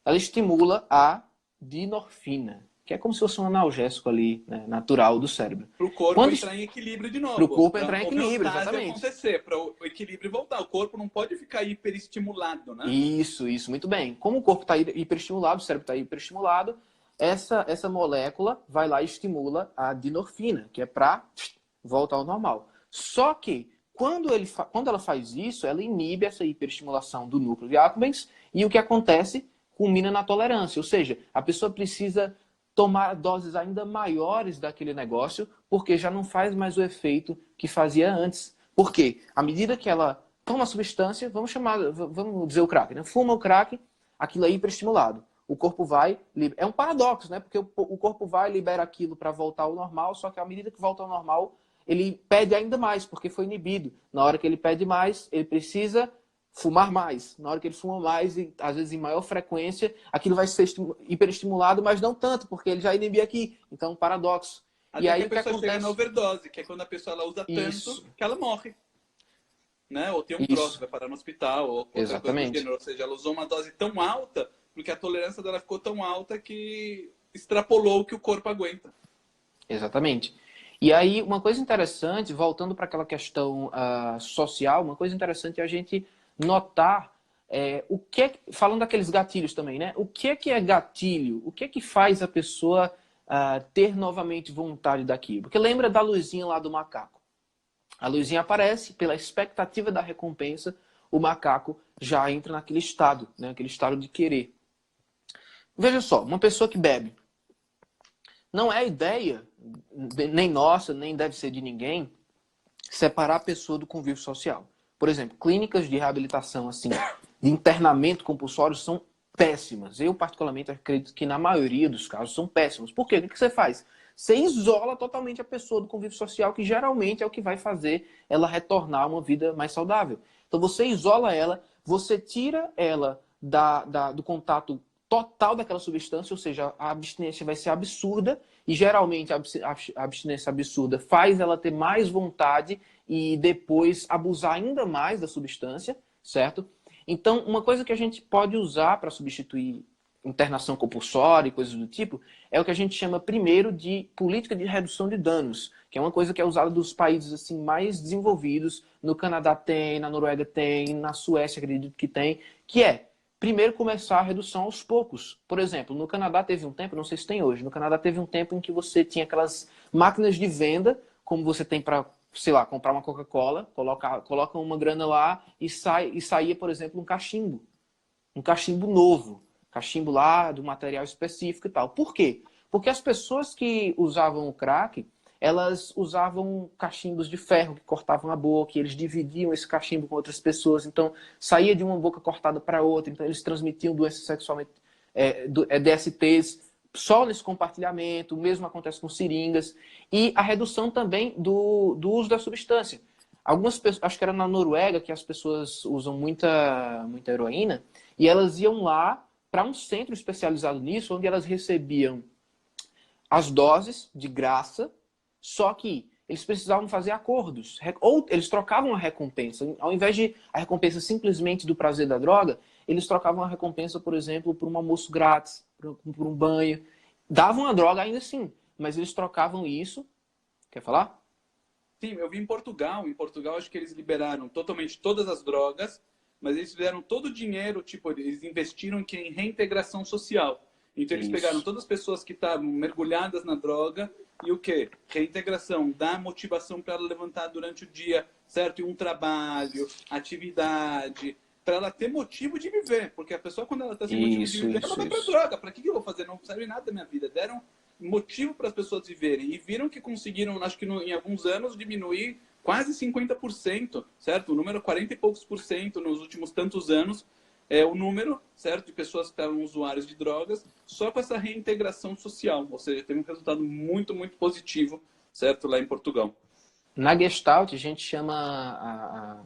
Ela estimula a dinorfina, que é como se fosse um analgésico ali, né, natural do cérebro. Para o corpo entrar em equilíbrio de novo. Para o corpo entrar em equilíbrio, exatamente. Acontecer, para o equilíbrio voltar. O corpo não pode ficar hiperestimulado, né? Isso, muito bem. Como o corpo está hiperestimulado, o cérebro está hiperestimulado, essa molécula vai lá e estimula a dinorfina, que é para voltar ao normal. Só que, quando ela faz isso, ela inibe essa hiperestimulação do núcleo de accumbens e o que acontece? Culmina na tolerância. Ou seja, a pessoa precisa tomar doses ainda maiores daquele negócio, porque já não faz mais o efeito que fazia antes. Por quê? À medida que ela toma a substância, vamos dizer o crack, né? Fuma o crack, aquilo é hiperestimulado. O corpo vai... É um paradoxo, né? Porque o corpo vai e libera aquilo para voltar ao normal, só que à medida que volta ao normal, ele pede ainda mais, porque foi inibido. Na hora que ele pede mais, ele precisa fumar mais. Na hora que ele fuma mais, e às vezes em maior frequência, aquilo vai ser hiperestimulado, mas não tanto, porque ele já inibiu aqui. Então, um paradoxo. Até e aí, que a pessoa chega na overdose, que é quando a pessoa ela usa Isso. tanto que ela morre. Né? Ou tem um Isso. troço, vai parar no hospital, ou outra Exatamente. coisa do gênero. Ou seja, ela usou uma dose tão alta, porque a tolerância dela ficou tão alta que extrapolou o que o corpo aguenta. Exatamente. E aí, uma coisa interessante, voltando para aquela questão social, uma coisa interessante é a gente notar falando daqueles gatilhos também, né? O que é gatilho? O que faz a pessoa ter novamente vontade daquilo? Porque lembra da luzinha lá do macaco. A luzinha aparece, pela expectativa da recompensa, o macaco já entra naquele estado, né? Aquele estado de querer. Veja só, uma pessoa que bebe, não é ideia, nem nossa, nem deve ser de ninguém, separar a pessoa do convívio social. Por exemplo, clínicas de reabilitação, assim, de internamento compulsório são péssimas. Eu, particularmente, acredito que na maioria dos casos são péssimas. Por quê? O que você faz? Você isola totalmente a pessoa do convívio social, que geralmente é o que vai fazer ela retornar a uma vida mais saudável. Então, você isola ela, você tira ela do contato total daquela substância, ou seja, a abstinência vai ser absurda, e geralmente a abstinência absurda faz ela ter mais vontade e depois abusar ainda mais da substância, certo? Então, uma coisa que a gente pode usar para substituir internação compulsória e coisas do tipo é o que a gente chama primeiro de política de redução de danos, que é uma coisa que é usada dos países assim mais desenvolvidos. No Canadá tem, na Noruega tem, na Suécia acredito que tem, que é primeiro começar a redução aos poucos. Por exemplo, no Canadá teve um tempo, não sei se tem hoje, no Canadá teve um tempo em que você tinha aquelas máquinas de venda, como você tem para, sei lá, comprar uma Coca-Cola, coloca uma grana lá e saía, por exemplo, um cachimbo novo, cachimbo lá do material específico e tal. Por quê? Porque as pessoas que usavam o crack, elas usavam cachimbos de ferro que cortavam a boca, e eles dividiam esse cachimbo com outras pessoas, então saía de uma boca cortada para outra, então eles transmitiam doenças sexualmente, DSTs, só nesse compartilhamento. O mesmo acontece com seringas, e a redução também do uso da substância. Algumas pessoas, acho que era na Noruega, que as pessoas usam muita heroína, e elas iam lá para um centro especializado nisso, onde elas recebiam as doses de graça, só que eles precisavam fazer acordos, ou eles trocavam a recompensa. Ao invés de a recompensa simplesmente do prazer da droga, eles trocavam a recompensa, por exemplo, por um almoço grátis, por um banho. Davam a droga ainda assim, mas eles trocavam isso. Quer falar? Sim, eu vi em Portugal. Em Portugal, acho que eles liberaram totalmente todas as drogas, mas eles fizeram todo o dinheiro, tipo, eles investiram em reintegração social. Então eles pegaram todas as pessoas que estavam mergulhadas na droga e o quê? Reintegração, dá motivação para ela levantar durante o dia, certo? E um trabalho, atividade, para ela ter motivo de viver. Porque a pessoa, quando ela está sem motivo de viver, ela vai para droga. Para que eu vou fazer? Não serve nada da minha vida. Deram motivo para as pessoas viverem. E viram que conseguiram, acho que em alguns anos, diminuir quase 50%, certo? O número 40 e poucos por cento nos últimos tantos anos é o número, certo, de pessoas que estavam usuários de drogas, só com essa reintegração social. Ou seja, teve um resultado muito, muito positivo, certo, lá em Portugal. Na Gestalt, a gente chama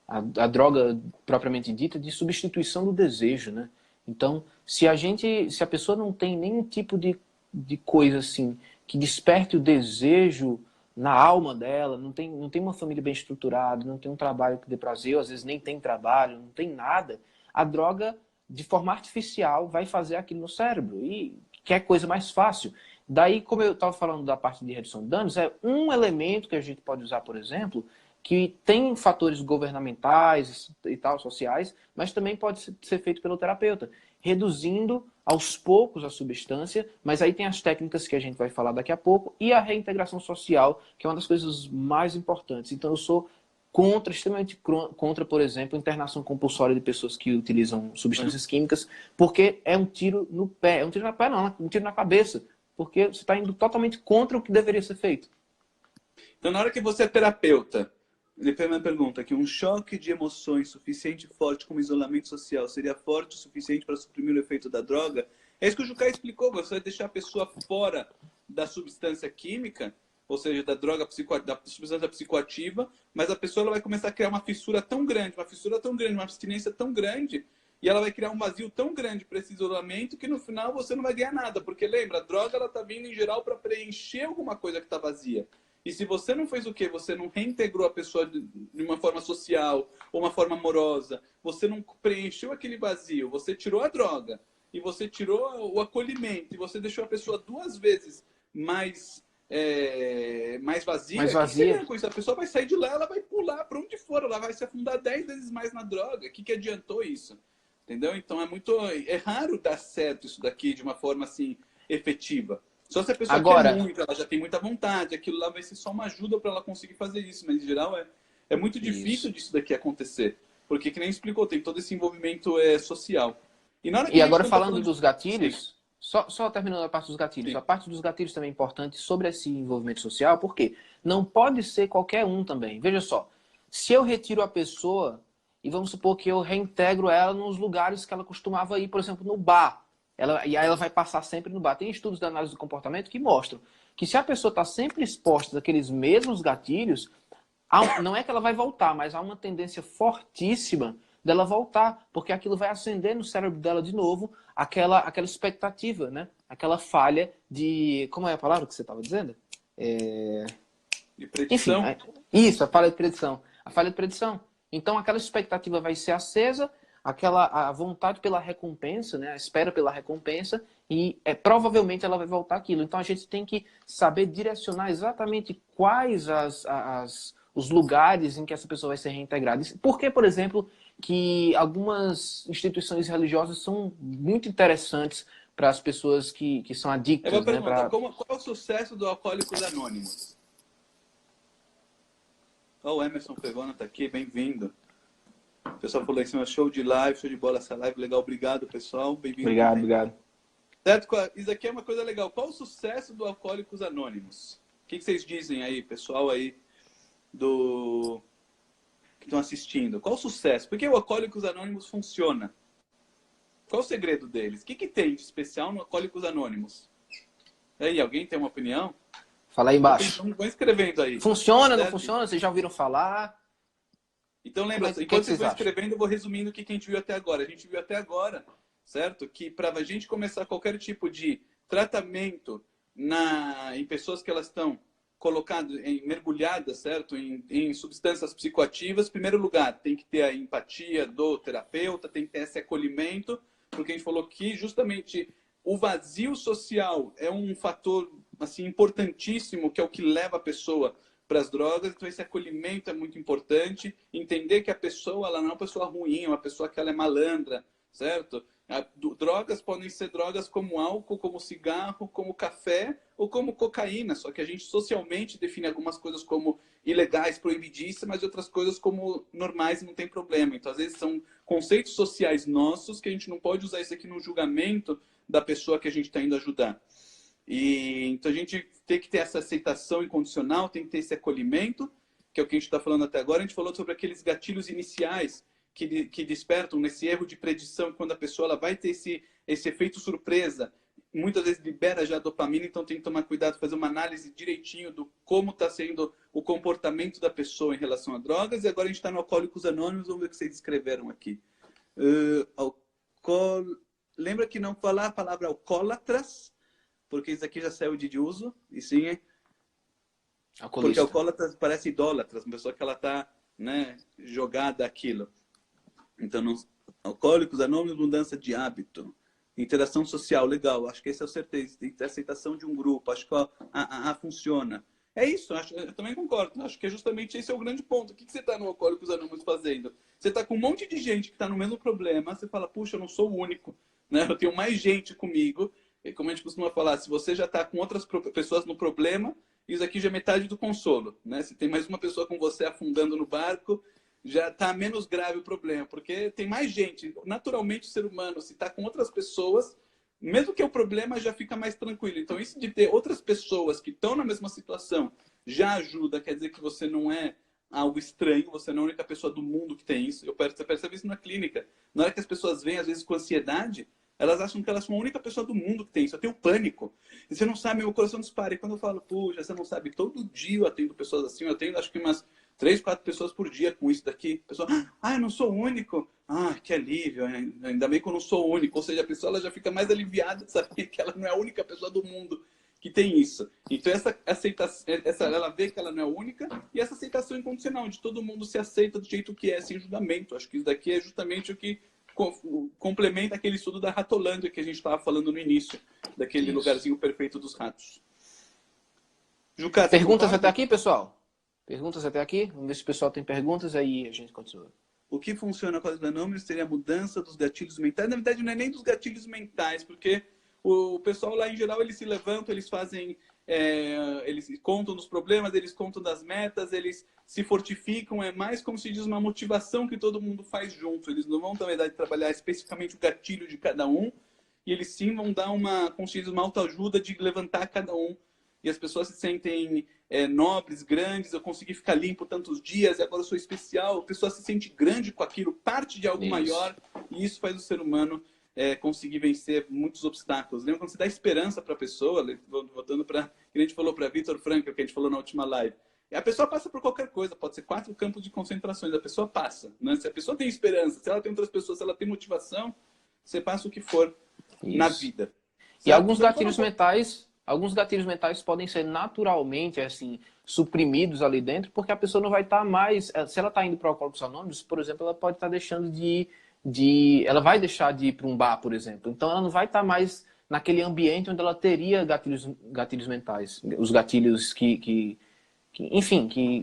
a droga propriamente dita de substituição do desejo, né? Então, se a pessoa não tem nenhum tipo de coisa assim que desperte o desejo na alma dela, não tem uma família bem estruturada, não tem um trabalho que dê prazer, ou às vezes nem tem trabalho, não tem nada, a droga, de forma artificial, vai fazer aquilo no cérebro. E que é coisa mais fácil. Daí, como eu estava falando da parte de redução de danos, é um elemento que a gente pode usar, por exemplo, que tem fatores governamentais e tal, sociais, mas também pode ser feito pelo terapeuta, reduzindo aos poucos a substância, mas aí tem as técnicas que a gente vai falar daqui a pouco, e a reintegração social, que é uma das coisas mais importantes. Então eu sou contra, extremamente contra, por exemplo, internação compulsória de pessoas que utilizam substâncias químicas, porque é um tiro no pé, é um tiro no pé não, um tiro na cabeça, porque você está indo totalmente contra o que deveria ser feito. Então, na hora que você é terapeuta, ele fez uma pergunta que um choque de emoções suficiente e forte como isolamento social seria forte o suficiente para suprimir o efeito da droga? É isso que o Jucá explicou, você vai deixar a pessoa fora da substância química, ou seja, da droga da substância psicoativa, mas a pessoa ela vai começar a criar uma fissura tão grande, uma abstinência tão grande, e ela vai criar um vazio tão grande para esse isolamento que no final você não vai ganhar nada, porque lembra, a droga ela tá vindo em geral para preencher alguma coisa que está vazia. E se você não fez o quê? Você não reintegrou a pessoa de uma forma social ou uma forma amorosa, você não preencheu aquele vazio, você tirou a droga e você tirou o acolhimento e você deixou a pessoa duas vezes mais vazia, Mais o que vazia. seria com isso? A pessoa vai sair de lá, ela vai pular para onde for, ela vai se afundar 10 vezes mais na droga. O que adiantou isso? Entendeu? Então é raro dar certo isso daqui de uma forma assim efetiva. Só se a pessoa Agora, quer muito, ela já tem muita vontade, aquilo lá vai ser só uma ajuda para ela conseguir fazer isso, mas em geral é muito difícil isso. disso daqui acontecer, porque que nem explicou, tem todo esse envolvimento social. E na hora que E a gente agora não está falando falando dos de... Sim, gatilhos, só terminando a parte dos gatilhos. sim. A parte dos gatilhos também é importante sobre esse envolvimento social, porque não pode ser qualquer um também. Veja só, se eu retiro a pessoa e vamos supor que eu reintegro ela nos lugares que ela costumava ir, por exemplo, no bar. E aí ela vai passar sempre no bar. Tem estudos da análise do comportamento que mostram que se a pessoa está sempre exposta àqueles mesmos gatilhos, não é que ela vai voltar, mas há uma tendência fortíssima dela voltar, porque aquilo vai acender no cérebro dela de novo aquela expectativa, né? Aquela falha de... Como é a palavra que você estava dizendo? De Enfim, predição. isso, a falha de predição. A falha de predição. Então aquela expectativa vai ser acesa, a vontade pela recompensa, né? A espera pela recompensa, e provavelmente ela vai voltar aquilo. Então a gente tem que saber direcionar exatamente quais os lugares em que essa pessoa vai ser reintegrada. Por que, por exemplo, que algumas instituições religiosas são muito interessantes para as pessoas que são É uma adictas, né? pergunta, qual é o sucesso do Alcoólicos Anônimos? Ó, o Emerson Pegona está aqui, bem-vindo. O pessoal falou assim, show de live, show de bola essa live, legal, obrigado pessoal, bem-vindo Obrigado, também. obrigado. Certo? Isso aqui é uma coisa legal. Qual o sucesso do Alcoólicos Anônimos? O que vocês dizem aí, pessoal aí que estão assistindo? Qual o sucesso? Por que o Alcoólicos Anônimos funciona? Qual o segredo deles? O que tem de especial no Alcoólicos Anônimos? E aí, alguém tem uma opinião? Fala aí embaixo. Vão escrevendo aí. Funciona, certo? não funciona? Vocês já ouviram falar? Então lembra, enquanto vocês vão escrevendo, eu vou resumindo o que a gente viu até agora. A gente viu até agora, certo? Que para a gente começar qualquer tipo de tratamento em pessoas que elas estão colocadas, mergulhadas, certo? Em substâncias psicoativas, em primeiro lugar, tem que ter a empatia do terapeuta, tem que ter esse acolhimento, porque a gente falou que justamente o vazio social é um fator assim importantíssimo, que é o que leva a pessoa para as drogas, então esse acolhimento é muito importante, entender que a pessoa ela não é uma pessoa ruim, é uma pessoa que ela é malandra, certo? Drogas podem ser drogas como álcool, como cigarro, como café ou como cocaína, só que a gente socialmente define algumas coisas como ilegais, proibidíssimas, e outras coisas como normais e não tem problema. Então, às vezes, são conceitos sociais nossos que a gente não pode usar isso aqui no julgamento da pessoa que a gente está indo ajudar. E então a gente tem que ter essa aceitação incondicional, tem que ter esse acolhimento, que é o que a gente está falando até agora. A gente falou sobre aqueles gatilhos iniciais que despertam nesse erro de predição, quando a pessoa ela vai ter esse efeito surpresa. Muitas vezes libera já dopamina, então tem que tomar cuidado, fazer uma análise direitinho do como está sendo o comportamento da pessoa em relação a drogas. E agora a gente está no Alcoólicos Anônimos, vamos ver o que vocês escreveram aqui. Lembra que não falar a palavra alcoólatras, porque isso aqui já saiu de uso, e sim, porque alcoólatras parece idólatras, uma pessoa que ela está, né, jogada aquilo. Então, não, Alcoólicos Anônimos, mudança de hábito. Interação social, legal. Acho que esse é o certeza. Tem que ter aceitação de um grupo. Acho que funciona. É isso, eu também concordo. Acho que é justamente esse é o grande ponto. O que você está no Alcoólicos Anônimos fazendo? Você está com um monte de gente que está no mesmo problema. Você fala, puxa, eu não sou o único. Né? Eu tenho mais gente comigo. E como a gente costuma falar, se você já está com outras pessoas no problema, isso aqui já é metade do consolo. Né? Se tem mais uma pessoa com você afundando no barco, já está menos grave o problema, porque tem mais gente. Naturalmente, o ser humano, se está com outras pessoas, mesmo que o problema já fica mais tranquilo. Então, isso de ter outras pessoas que estão na mesma situação já ajuda. Quer dizer que você não é algo estranho, você não é a única pessoa do mundo que tem isso. Você percebe isso na clínica. Na hora que as pessoas vêm, às vezes, com ansiedade, elas acham que elas são a única pessoa do mundo que tem isso. Eu tenho pânico. E você não sabe, meu coração dispara. E quando eu falo, puxa, você não sabe, todo dia eu atendo pessoas assim, eu atendo acho que umas 3, 4 pessoas por dia com isso daqui. A pessoa, eu não sou o único. Que alívio. Ainda bem que eu não sou o único. Ou seja, a pessoa ela já fica mais aliviada de saber que ela não é a única pessoa do mundo que tem isso. Então, essa aceitação, ela vê que ela não é a única, e essa aceitação incondicional, de todo mundo se aceita do jeito que é, sem julgamento. Acho que isso daqui é justamente o que complementa aquele estudo da Ratolândia que a gente estava falando no início, daquele lugarzinho perfeito dos ratos. Juca, perguntas até aqui, pessoal? Perguntas até aqui? Vamos ver se o pessoal tem perguntas, aí a gente continua. O que funciona com os anônimos seria a mudança dos gatilhos mentais. Na verdade, não é nem dos gatilhos mentais, porque o pessoal lá, em geral, eles se levantam, eles fazem... eles contam dos problemas, eles contam das metas, eles se fortificam. É mais, como se diz, uma motivação que todo mundo faz junto. Eles não vão, na verdade, trabalhar especificamente o gatilho de cada um, e eles sim vão dar uma autoajuda de levantar cada um. E as pessoas se sentem nobres, grandes, eu consegui ficar limpo tantos dias, e agora eu sou especial. A pessoa se sente grande com aquilo, parte de algo maior, e isso faz o ser humano conseguir vencer muitos obstáculos. Lembra quando você dá esperança para a pessoa, voltando para que a gente falou para Viktor Frankl, que a gente falou na última live. A pessoa passa por qualquer coisa, pode ser 4 campos de concentrações, a pessoa passa. Né? Se a pessoa tem esperança, se ela tem outras pessoas, se ela tem motivação, você passa o que for na vida. E alguns gatilhos mentais podem ser naturalmente assim suprimidos ali dentro, porque a pessoa não vai estar mais... Se ela está indo para o Alcoólicos Anônimos, por exemplo, ela pode estar deixando ela vai deixar de ir para um bar, por exemplo. Então ela não vai estar mais naquele ambiente onde ela teria gatilhos mentais, os gatilhos que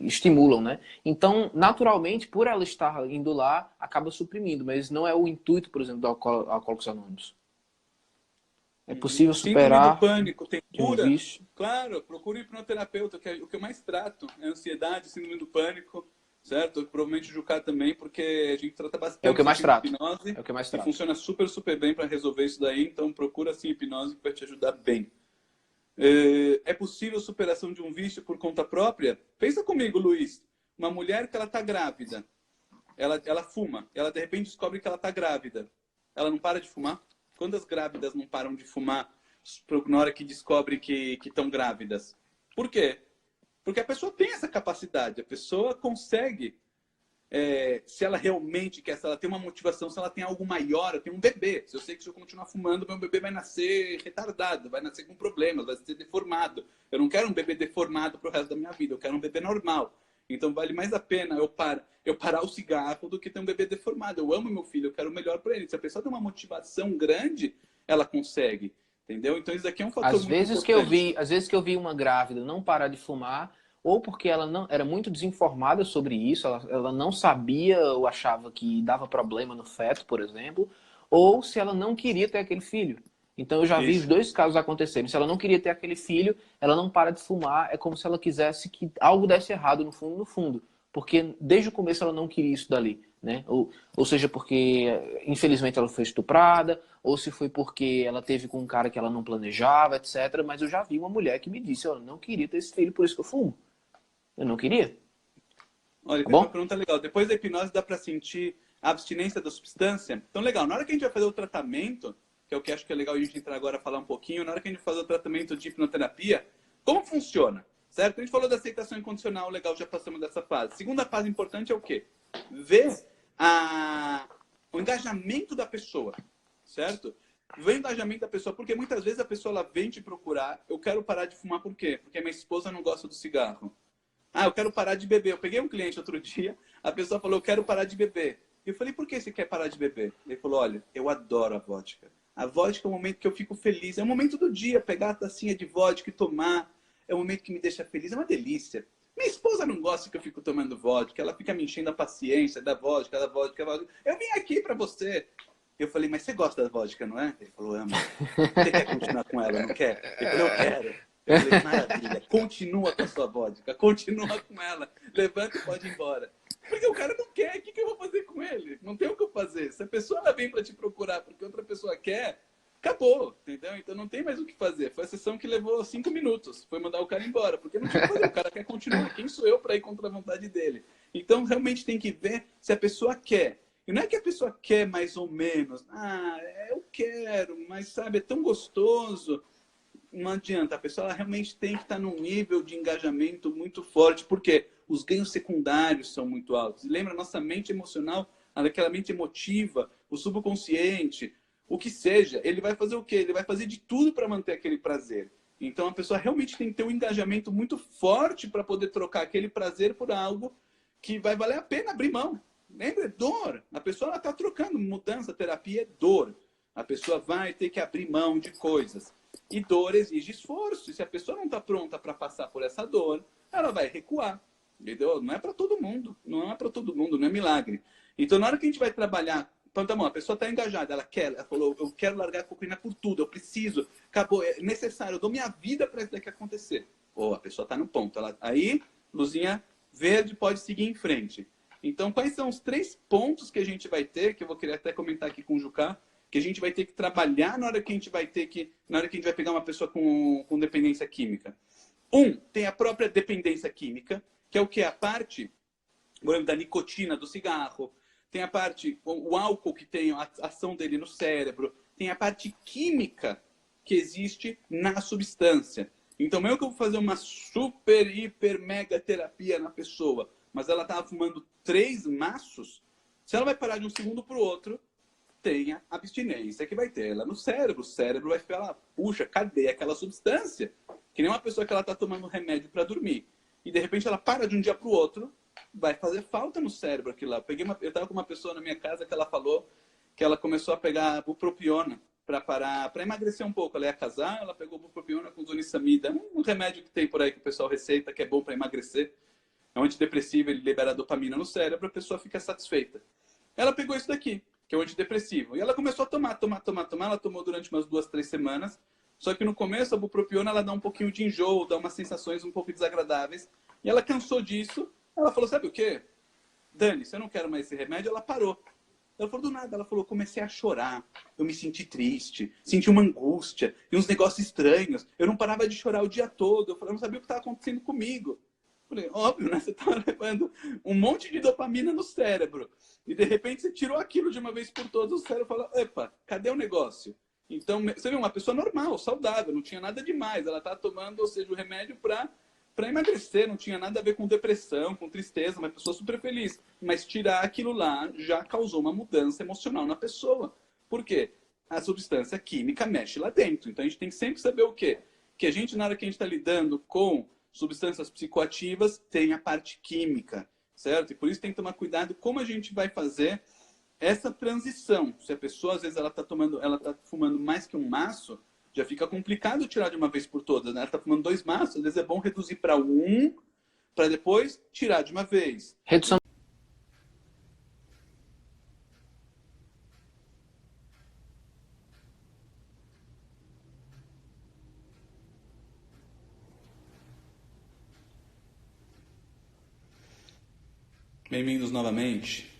estimulam, né? Então, naturalmente, por ela estar indo lá, acaba suprimindo, mas não é o intuito, por exemplo, do Alcoólicos Anônimos. É possível superar... Síndrome do pânico, tem cura? Um claro, procure um hipnoterapeuta, que é o que eu mais trato. É ansiedade, síndrome do pânico, certo? Provavelmente o Jucá também, porque a gente trata bastante o que eu mais trato. hipnose. É o que eu mais trato. E funciona super, super bem para resolver isso daí. Então, procura sim hipnose, que vai te ajudar bem. É possível superação de um vício por conta própria? Pensa comigo, Luiz. Uma mulher que ela está grávida, ela fuma, ela de repente descobre que ela está grávida. Ela não para de fumar? Quantas grávidas não param de fumar na hora que descobrem que estão grávidas? Por quê? Porque a pessoa tem essa capacidade, a pessoa consegue, se ela realmente quer, se ela tem uma motivação, se ela tem algo maior, eu tenho um bebê. Se eu sei que se eu continuar fumando, meu bebê vai nascer retardado, vai nascer com problemas, vai ser deformado. Eu não quero um bebê deformado pro resto da minha vida, eu quero um bebê normal. Então vale mais a pena eu parar o cigarro do que ter um bebê deformado. Eu amo meu filho, eu quero o melhor para ele. Se a pessoa tem uma motivação grande, ela consegue. Entendeu? Então isso daqui é um fator muito importante. Às vezes que eu vi uma grávida não parar de fumar, ou porque ela não era muito desinformada sobre isso, ela não sabia ou achava que dava problema no feto, por exemplo, ou se ela não queria ter aquele filho. Então eu já vi os dois casos acontecerem. Se ela não queria ter aquele filho, ela não para de fumar, é como se ela quisesse que algo desse errado no fundo, porque desde o começo ela não queria isso dali. né? Ou seja, porque infelizmente ela foi estuprada, ou se foi porque ela teve com um cara que ela não planejava, etc. Mas eu já vi uma mulher que me disse, eu não queria ter esse filho, por isso que eu fumo. Eu não queria. Olha, Tá fez uma bom? pergunta legal. Depois da hipnose dá para sentir a abstinência da substância? Então, legal. Na hora que a gente vai fazer o tratamento, que é o que acho que é legal a gente entrar agora e falar um pouquinho, na hora que a gente fazer o tratamento de hipnoterapia, como funciona? Certo? A gente falou da aceitação incondicional, legal, já passamos dessa fase. Segunda fase importante é o quê? Ver o engajamento da pessoa, certo? Ver o engajamento da pessoa, porque muitas vezes a pessoa ela vem te procurar, eu quero parar de fumar por quê? Porque minha esposa não gosta do cigarro. Ah, eu quero parar de beber. Eu peguei um cliente outro dia, a pessoa falou, eu quero parar de beber. Eu falei, por que você quer parar de beber? Ele falou, olha, eu adoro a vodka. A vodka é um momento que eu fico feliz. É um momento do dia, pegar a tacinha de vodka e tomar. É um momento que me deixa feliz. É uma delícia. Minha esposa não gosta que eu fico tomando vodka. Ela fica me enchendo a paciência da vodka, da vodka, da vodka. Eu vim aqui pra você. Eu falei, mas você gosta da vodka, não é? Ele falou, amo. Você quer continuar com ela, não quer? Ele falou, eu quero. Eu falei, maravilha, continua com a sua vodka, continua com ela, levanta e pode ir embora. Porque o cara não quer, o que eu vou fazer com ele? Não tem o que eu fazer. Se a pessoa ela vem para te procurar porque outra pessoa quer, acabou, entendeu? Então não tem mais o que fazer. Foi a sessão que levou 5 minutos, foi mandar o cara embora, porque não tinha o que fazer, o cara quer continuar. Quem sou eu para ir contra a vontade dele? Então realmente tem que ver se a pessoa quer. E não é que a pessoa quer mais ou menos. Ah, eu quero, mas sabe, é tão gostoso. Não adianta, a pessoa ela realmente tem que estar num nível de engajamento muito forte, porque os ganhos secundários são muito altos. E lembra, nossa mente emocional, aquela mente emotiva, o subconsciente, o que seja, ele vai fazer o quê? Ele vai fazer de tudo para manter aquele prazer. Então a pessoa realmente tem que ter um engajamento muito forte para poder trocar aquele prazer por algo que vai valer a pena abrir mão. Lembra? É dor. A pessoa está trocando. Mudança, terapia é dor. A pessoa vai ter que abrir mão de coisas. E dor exige esforço. E se a pessoa não está pronta para passar por essa dor, ela vai recuar. Entendeu? Não é para todo mundo. Não é para todo mundo, não é milagre. Então, na hora que a gente vai trabalhar, então, tá bom, a pessoa está engajada, ela quer, ela falou, eu quero largar a cocaína por tudo, eu preciso, acabou, é necessário, eu dou minha vida para isso daqui acontecer. Ou a pessoa está no ponto. Aí, luzinha verde pode seguir em frente. Então, quais são os 3 pontos que a gente vai ter, que eu vou querer até comentar aqui com o Jucá, que a gente vai ter que trabalhar na hora que a gente vai pegar uma pessoa com dependência química. Tem a própria dependência química, que é o que? A parte, por exemplo, da nicotina do cigarro, tem a parte, o álcool que tem a ação dele no cérebro, tem a parte química que existe na substância. Então, mesmo que eu vou fazer uma super, hiper, mega terapia na pessoa, mas ela estava fumando 3 maços, se ela vai parar de um segundo para o outro, tem a abstinência que vai ter ela no cérebro. O cérebro vai falar, puxa, cadê aquela substância? Que nem uma pessoa que ela está tomando remédio para dormir. E de repente ela para de um dia para o outro, vai fazer falta no cérebro aquilo lá. Eu estava com uma pessoa na minha casa que ela falou que ela começou a pegar bupropiona para parar, para emagrecer um pouco. Ela ia casar, ela pegou bupropiona com zonisamida, um remédio que tem por aí que o pessoal receita, que é bom para emagrecer. É um antidepressivo, ele libera dopamina no cérebro, a pessoa fica satisfeita. Ela pegou isso daqui, que é o antidepressivo. E ela começou a tomar. Ela tomou durante umas 2, 3 semanas. Só que no começo a bupropiona ela dá um pouquinho de enjoo, dá umas sensações um pouco desagradáveis. E ela cansou disso. Ela falou, sabe o quê? Dani, se eu não quero mais esse remédio, ela parou. Ela falou do nada, ela falou, comecei a chorar, eu me senti triste, senti uma angústia e uns negócios estranhos. Eu não parava de chorar o dia todo, eu não sabia o que estava acontecendo comigo. Falei, óbvio, né? Você está levando um monte de dopamina no cérebro. E de repente você tirou aquilo de uma vez por todas, o cérebro fala, epa, cadê o negócio? Então, você vê, uma pessoa normal, saudável, não tinha nada demais. Ela está tomando, ou seja, o remédio para emagrecer, não tinha nada a ver com depressão, com tristeza, uma pessoa super feliz. Mas tirar aquilo lá já causou uma mudança emocional na pessoa. Por quê? A substância química mexe lá dentro. Então a gente tem que sempre saber o quê? Que a gente, na hora que a gente está lidando com substâncias psicoativas, tem a parte química, certo? E por isso tem que tomar cuidado como a gente vai fazer essa transição. Se a pessoa, às vezes, ela está fumando mais que um maço, já fica complicado tirar de uma vez por todas, né? Ela está fumando 2 maços, às vezes é bom reduzir para 1, para depois tirar de uma vez. Redução. Bem-vindos novamente.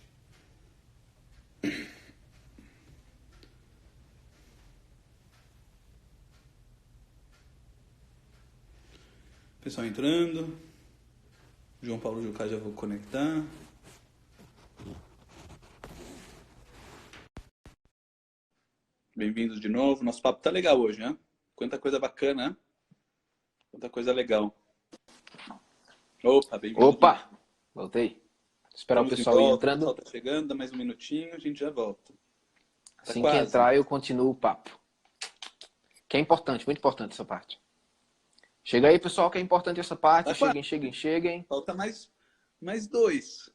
Pessoal entrando. João Paulo Jucá, já vou conectar. Bem-vindos de novo. Nosso papo tá legal hoje, né? Quanta coisa bacana, né? Quanta coisa legal. Opa, bem-vindo. Opa! Voltei. Esperar Estamos o pessoal ir entrando. O pessoal tá chegando, dá mais um minutinho, a gente já volta. Tá Assim quase. que entrar, eu continuo o papo. Que é importante, muito importante essa parte. Chega aí, pessoal, que é importante essa parte. Tá Cheguem, quase. cheguem, cheguem. Falta mais dois.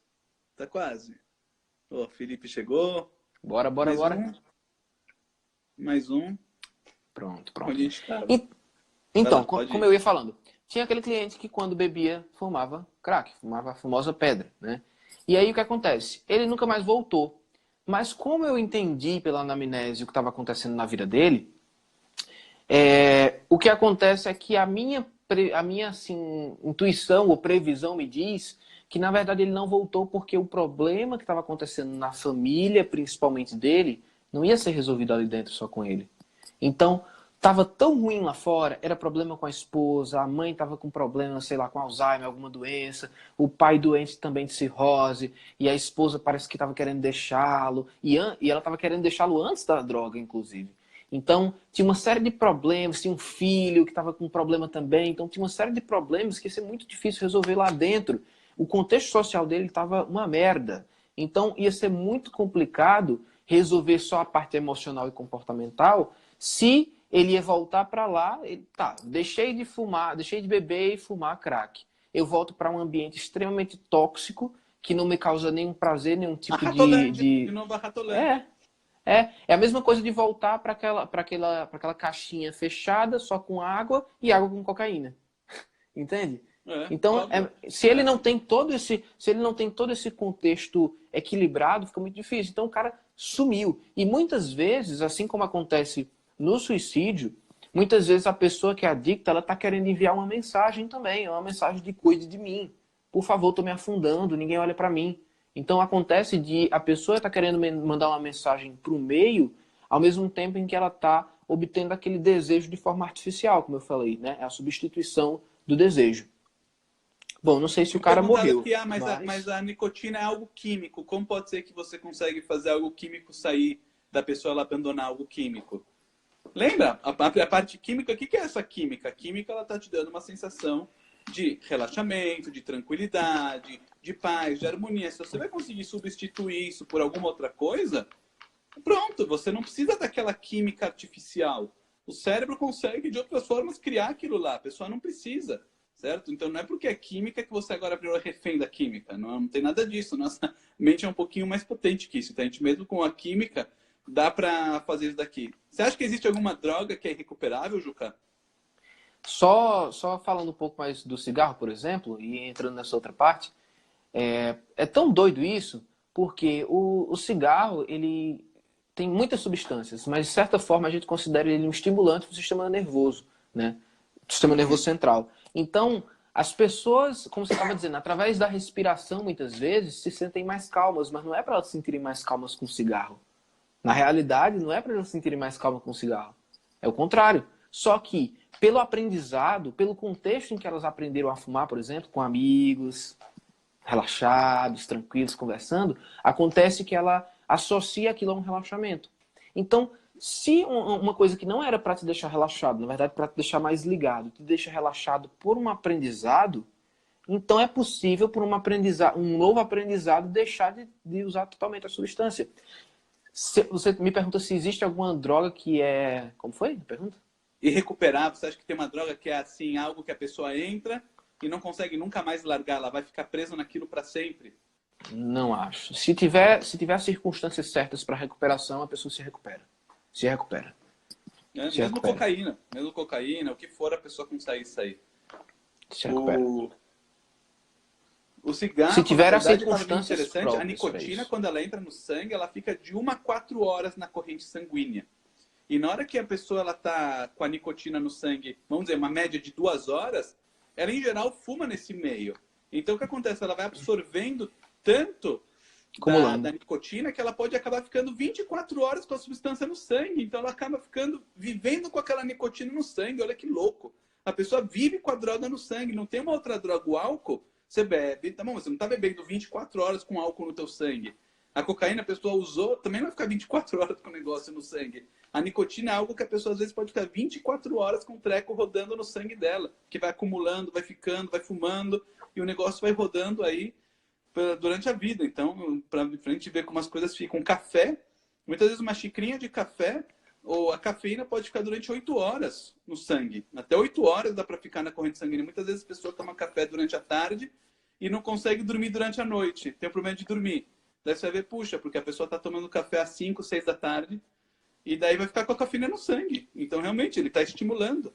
Tá quase. Ó, Felipe chegou. Bora, bora, Mais bora. Mais um. Pronto, Onde pronto. a gente tava? Então, lá, pode como ir. eu ia falando, tinha aquele cliente que quando bebia, fumava crack, fumava a famosa pedra, né? E aí o que acontece? Ele nunca mais voltou. Mas como eu entendi pela anamnese o que estava acontecendo na vida dele, o que acontece é que a minha assim, intuição ou previsão me diz que, na verdade, ele não voltou porque o problema que estava acontecendo na família, principalmente dele, não ia ser resolvido ali dentro só com ele. Então, estava tão ruim lá fora, era problema com a esposa, a mãe estava com problema, sei lá, com Alzheimer, alguma doença, o pai doente também de cirrose, e a esposa parece que estava querendo deixá-lo, e ela estava querendo deixá-lo antes da droga, inclusive. Então, tinha uma série de problemas, tinha um filho que estava com um problema também, então tinha uma série de problemas que ia ser muito difícil resolver lá dentro. O contexto social dele estava uma merda. Então, ia ser muito complicado resolver só a parte emocional e comportamental se ele ia voltar para lá, deixei de fumar, deixei de beber e fumar crack. Eu volto para um ambiente extremamente tóxico, que não me causa nenhum prazer, nenhum tipo De novo a Ratolândia. É a mesma coisa de voltar para aquela caixinha fechada, só com água e água com cocaína. Entende? Então, se ele não tem todo esse contexto equilibrado, fica muito difícil. Então o cara sumiu. E muitas vezes, assim como acontece no suicídio, muitas vezes a pessoa que é adicta, ela está querendo enviar uma mensagem também, uma mensagem de cuide de mim. Por favor, estou me afundando, ninguém olha para mim. Então acontece de a pessoa está querendo mandar uma mensagem para o meio, ao mesmo tempo em que ela está obtendo aquele desejo de forma artificial, como eu falei, né? É a substituição do desejo. Bom, não sei se o cara morreu. Aqui, mas a nicotina é algo químico. Como pode ser que você consegue fazer algo químico sair da pessoa ela abandonar algo químico? Lembra? A parte química, o que é essa química? A química ela está te dando uma sensação de relaxamento, de tranquilidade, de paz, de harmonia. Se você vai conseguir substituir isso por alguma outra coisa, pronto, você não precisa daquela química artificial. O cérebro consegue, de outras formas, criar aquilo lá. A pessoa não precisa, certo? Então não é porque é química que você agora virou refém da química. Não tem nada disso. Nossa mente é um pouquinho mais potente que isso. Então a gente mesmo com a química dá pra fazer isso daqui. Você acha que existe alguma droga que é irrecuperável, Juca? Só falando um pouco mais do cigarro, por exemplo, e entrando nessa outra parte, é tão doido isso, porque o cigarro, ele tem muitas substâncias, mas de certa forma a gente considera ele um estimulante do sistema nervoso, né? Do sistema nervoso central. Então, as pessoas, como você estava dizendo, através da respiração, muitas vezes, se sentem mais calmas, mas não é para elas se sentirem mais calmas com o cigarro. Na realidade, não é para elas se sentirem mais calmas com o cigarro. É o contrário. Só que, pelo aprendizado, pelo contexto em que elas aprenderam a fumar, por exemplo, com amigos, relaxados, tranquilos, conversando, acontece que ela associa aquilo a um relaxamento. Então, se uma coisa que não era para te deixar relaxado, na verdade, para te deixar mais ligado, te deixa relaxado por um aprendizado, então é possível, por um novo aprendizado, deixar de usar totalmente a substância. Você me pergunta se existe alguma droga que é... Como foi a pergunta? Irrecuperável. Você acha que tem uma droga que é assim, algo que a pessoa entra e não consegue nunca mais largar? Ela vai ficar presa naquilo para sempre? Não acho. Se tiver as circunstâncias certas para recuperação, a pessoa se recupera. Se recupera. Mesmo cocaína, o que for, a pessoa consegue sair. Se recupera. O cigarro, se tiver as verdade, circunstâncias interessante, a nicotina, quando ela entra no sangue, ela fica de 1 a 4 horas na corrente sanguínea. E na hora que a pessoa ela tá com a nicotina no sangue, vamos dizer, uma média de 2 horas, ela em geral fuma nesse meio. Então o que acontece? Ela vai absorvendo tanto da nicotina que ela pode acabar ficando 24 horas com a substância no sangue. Então ela acaba vivendo com aquela nicotina no sangue. Olha que louco. A pessoa vive com a droga no sangue, não tem uma outra droga. O álcool, você bebe, tá bom, você não tá bebendo 24 horas com álcool no teu sangue. A cocaína a pessoa usou, também não vai ficar 24 horas com o negócio no sangue. A nicotina é algo que a pessoa às vezes pode ficar 24 horas com o treco rodando no sangue dela, que vai acumulando, vai ficando, vai fumando, e o negócio vai rodando aí durante a vida. Então, pra gente ver como as coisas ficam. Café, muitas vezes uma xicrinha de café, ou a cafeína pode ficar durante 8 horas no sangue. Até 8 horas dá para ficar na corrente sanguínea. Muitas vezes a pessoa toma café durante a tarde e não consegue dormir durante a noite. Tem o problema de dormir. Daí você vai ver, puxa, porque a pessoa está tomando café às 5, 6 da tarde e daí vai ficar com a cafeína no sangue. Então, realmente, ele está estimulando.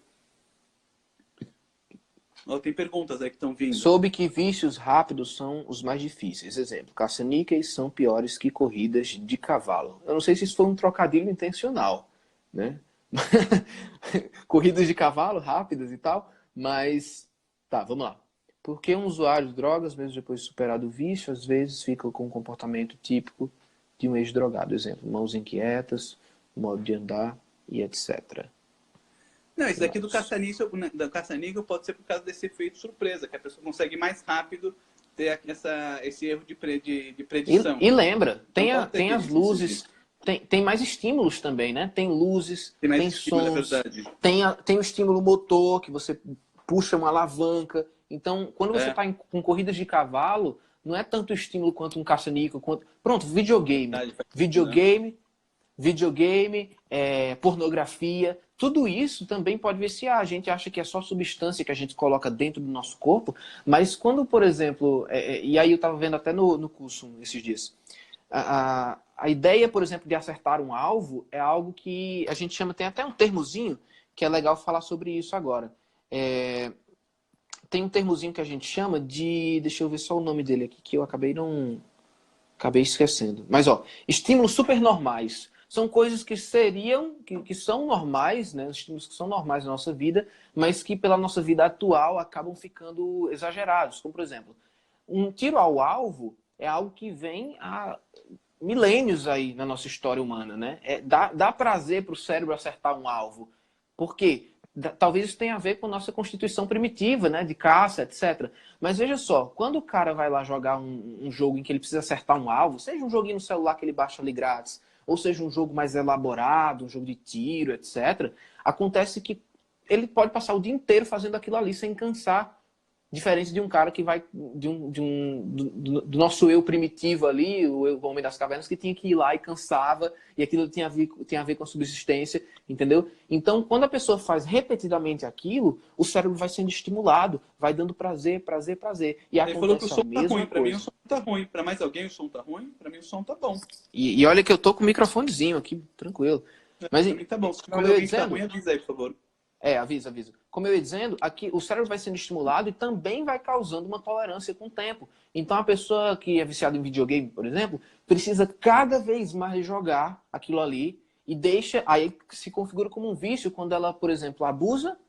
Ó, tem perguntas aí que estão vindo. Soube que vícios rápidos são os mais difíceis. Exemplo, caça-níqueis são piores que corridas de cavalo. Eu não sei se isso foi um trocadilho intencional, né? Corridas de cavalo rápidas e tal, mas tá, vamos lá. Porque um usuário de drogas, mesmo depois de superado o vício, às vezes fica com um comportamento típico de um ex-drogado. Exemplo, mãos inquietas, modo de andar e etc. Não, isso daqui do caça-níquel pode ser por causa desse efeito surpresa, que a pessoa consegue mais rápido ter esse erro de predição. E lembra, Então, tem as luzes, tem mais estímulos também, né? Tem luzes, tem sons, tem o estímulo motor, que você puxa uma alavanca. Então, quando você está com corridas de cavalo, não é tanto estímulo quanto um caça-níquel. Pronto, videogame. Videogame, pornografia, tudo isso também pode viciar. A gente acha que é só substância que a gente coloca dentro do nosso corpo, mas quando, por exemplo, e aí eu estava vendo até no curso esses dias, a ideia, por exemplo, de acertar um alvo é algo que a gente chama, tem até um termozinho, que é legal falar sobre isso agora. Tem um termozinho que a gente chama de, deixa eu ver só o nome dele aqui, que eu acabei esquecendo. Mas, estímulos supernormais. São coisas que são normais, né? Estímulos que são normais na nossa vida, mas que pela nossa vida atual acabam ficando exagerados. Como, por exemplo, um tiro ao alvo é algo que vem há milênios aí na nossa história humana, né? Dá prazer para o cérebro acertar um alvo. Por quê? Talvez isso tenha a ver com a nossa constituição primitiva, né? De caça, etc. Mas veja só, quando o cara vai lá jogar um jogo em que ele precisa acertar um alvo, seja um joguinho no celular que ele baixa ali grátis, ou seja um jogo mais elaborado, um jogo de tiro, etc., acontece que ele pode passar o dia inteiro fazendo aquilo ali sem cansar. Diferente de um cara que vai do nosso eu primitivo ali, o homem das cavernas, que tinha que ir lá e cansava, e aquilo tinha a ver com a subsistência, entendeu? Então, quando a pessoa faz repetidamente aquilo, o cérebro vai sendo estimulado, vai dando prazer. E ele falou que o som tá ruim, pra mim o coisa. som tá ruim. Pra mais alguém o som tá ruim? Pra mim o som tá bom. E olha que eu tô com o microfonezinho aqui, tranquilo. Mas, pra mim tá bom. Se como eu ia alguém dizendo, tá ruim, avisa aí, por favor. Avisa. Como eu ia dizendo, aqui o cérebro vai sendo estimulado e também vai causando uma tolerância com o tempo. Então a pessoa que é viciada em videogame, por exemplo, precisa cada vez mais jogar aquilo ali e aí se configura como um vício quando ela, por exemplo,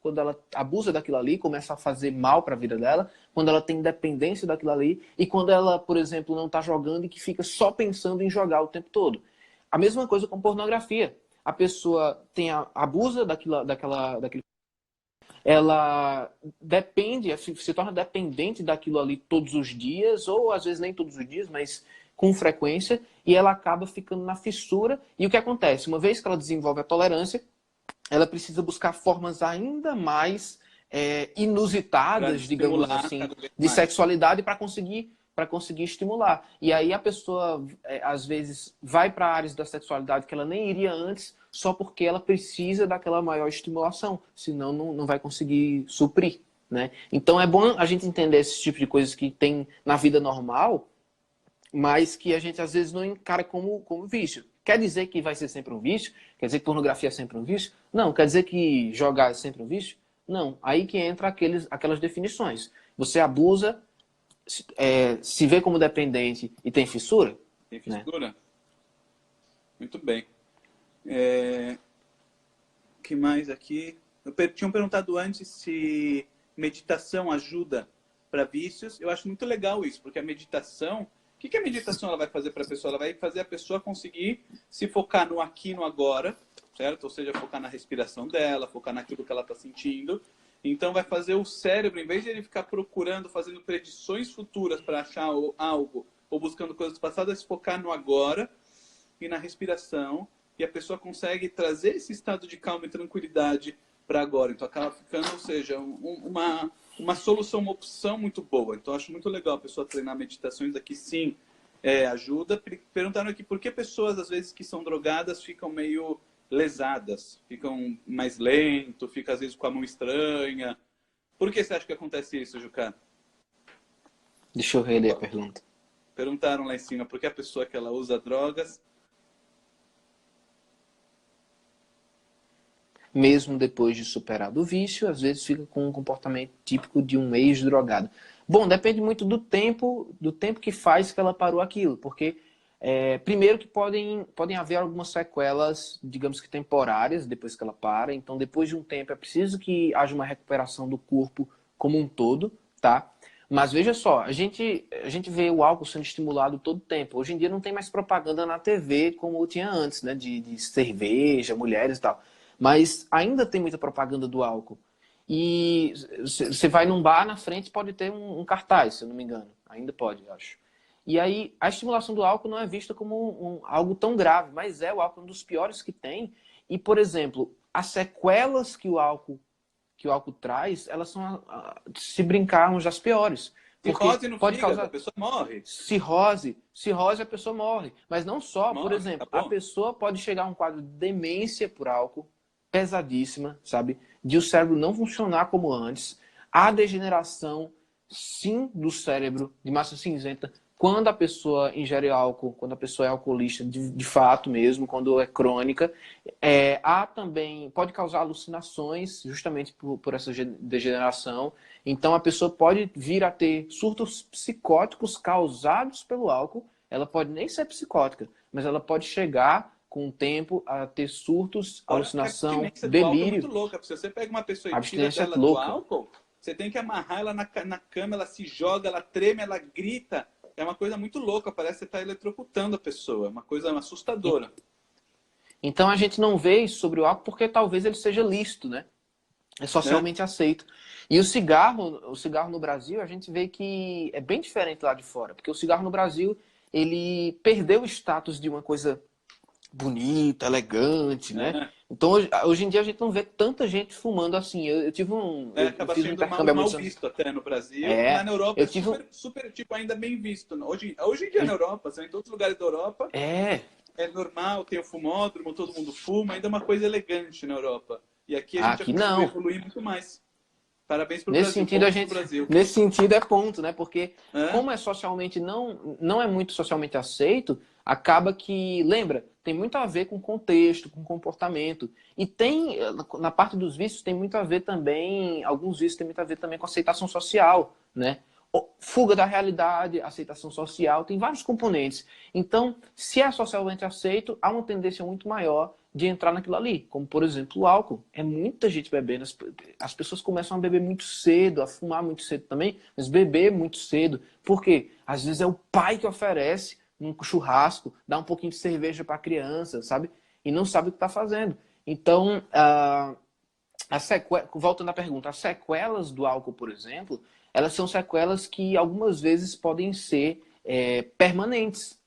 quando ela abusa daquilo ali, começa a fazer mal para a vida dela, quando ela tem dependência daquilo ali e quando ela, por exemplo, não está jogando e que fica só pensando em jogar o tempo todo. A mesma coisa com pornografia. A pessoa abusa daquele, ela se torna dependente daquilo ali todos os dias, ou às vezes nem todos os dias, mas com frequência, e ela acaba ficando na fissura. E o que acontece? Uma vez que ela desenvolve a tolerância, ela precisa buscar formas ainda mais inusitadas, digamos assim, de sexualidade para conseguir estimular. E aí a pessoa, às vezes, vai para áreas da sexualidade que ela nem iria antes, só porque ela precisa daquela maior estimulação, senão não vai conseguir suprir, né? Então é bom a gente entender esse tipo de coisas que tem na vida normal, mas que a gente às vezes não encara como vício. Quer dizer que vai ser sempre um vício? Quer dizer que pornografia é sempre um vício? Não. Quer dizer que jogar é sempre um vício? Não. Aí que entra aquelas definições. Você abusa, se vê como dependente e tem fissura? Tem fissura? Né? Muito bem. Que mais aqui? Tinham perguntado antes se meditação ajuda para vícios. Eu acho muito legal isso, porque a meditação... O que a meditação ela vai fazer para a pessoa? Ela vai fazer a pessoa conseguir se focar no aqui e no agora, certo? Ou seja, focar na respiração dela, focar naquilo que ela está sentindo. Então vai fazer o cérebro, em vez de ele ficar procurando, fazendo predições futuras para achar algo, ou buscando coisas passadas, focar no agora e na respiração. E a pessoa consegue trazer esse estado de calma e tranquilidade para agora. Então acaba ficando, ou seja, uma solução, uma opção muito boa. Então acho muito legal a pessoa treinar meditações aqui, sim, ajuda. Perguntaram aqui por que pessoas, às vezes, que são drogadas ficam meio lesadas, ficam mais lento, fica às vezes com a mão estranha. Por que você acha que acontece isso, Juca? Deixa eu reler a pergunta. Perguntaram lá em cima por que a pessoa que ela usa drogas... Mesmo depois de superado o vício, às vezes fica com um comportamento típico de um ex-drogado. Bom, depende muito do tempo que faz que ela parou aquilo, porque primeiro que podem haver algumas sequelas, digamos que temporárias, depois que ela para. Então, depois de um tempo, é preciso que haja uma recuperação do corpo como um todo, tá? Mas veja só, a gente vê o álcool sendo estimulado todo tempo. Hoje em dia não tem mais propaganda na TV como tinha antes, né? De cerveja, mulheres e tal. Mas ainda tem muita propaganda do álcool. E você vai num bar, na frente pode ter um cartaz, se eu não me engano. Ainda pode, eu acho. E aí, a estimulação do álcool não é vista como algo tão grave, mas o álcool é um dos piores que tem. E, por exemplo, as sequelas que o álcool traz, elas são, se brincarmos, das piores. Porque Cirrose no pode fígado, causar a pessoa morre. cirrose, a pessoa morre. Mas não só, por Morre, exemplo, a acabou. pessoa pode chegar a um quadro de demência por álcool, pesadíssima, sabe? De o cérebro não funcionar como antes, a degeneração, sim, do cérebro, de massa cinzenta, quando a pessoa ingere álcool, quando a pessoa é alcoolista de fato mesmo, quando é crônica. Há também, pode causar alucinações, justamente por essa degeneração. Então a pessoa pode vir a ter surtos psicóticos causados pelo álcool. Ela pode nem ser psicótica, mas ela pode chegar com o tempo a ter surtos, Fora que a alucinação, abstinência do álcool é muito delírio. louca. Se você pega uma pessoa A e tira abstinência é dela do louca. álcool, você tem que amarrar ela na cama, ela se joga, ela treme, ela grita. É uma coisa muito louca, parece que você está eletrocutando a pessoa. Uma coisa assustadora. Então a gente não vê isso sobre o álcool porque talvez ele seja lícito, né? É Né? socialmente aceito. E o cigarro no Brasil, a gente vê que é bem diferente lá de fora. Porque o cigarro no Brasil, ele perdeu o status de uma coisa bonita, elegante, né? É. Então, hoje em dia, a gente não vê tanta gente fumando assim. Eu Acaba fiz um sendo intercâmbio há mal muitos anos. visto até no Brasil. Lá na Europa Eu é tive um... super, tipo, ainda bem visto. Hoje em dia na Europa, em todos os lugares da Europa, É, é normal, tem o fumódromo, todo mundo fuma, ainda é uma coisa elegante na Europa. E aqui a gente já aqui conseguiu não. evoluir muito mais. Parabéns pro Nesse Brasil, sentido, pontos pro Brasil. nesse sentido é ponto, né? Porque Hã? como é socialmente não é muito socialmente aceito, acaba que, lembra, tem muito a ver com contexto, com comportamento. E tem, na parte dos vícios, tem muito a ver também, alguns vícios têm muito a ver também com aceitação social, né? Fuga da realidade, aceitação social, tem vários componentes. Então, se é socialmente aceito, há uma tendência muito maior de entrar naquilo ali, como por exemplo o álcool. É muita gente bebendo, as pessoas começam a beber muito cedo, a fumar muito cedo também, mas beber muito cedo. Por quê? Às vezes é o pai que oferece um churrasco, dá um pouquinho de cerveja para a criança, sabe? E não sabe o que está fazendo. Então, voltando à pergunta, as sequelas do álcool, por exemplo, elas são sequelas que algumas vezes podem ser permanentes.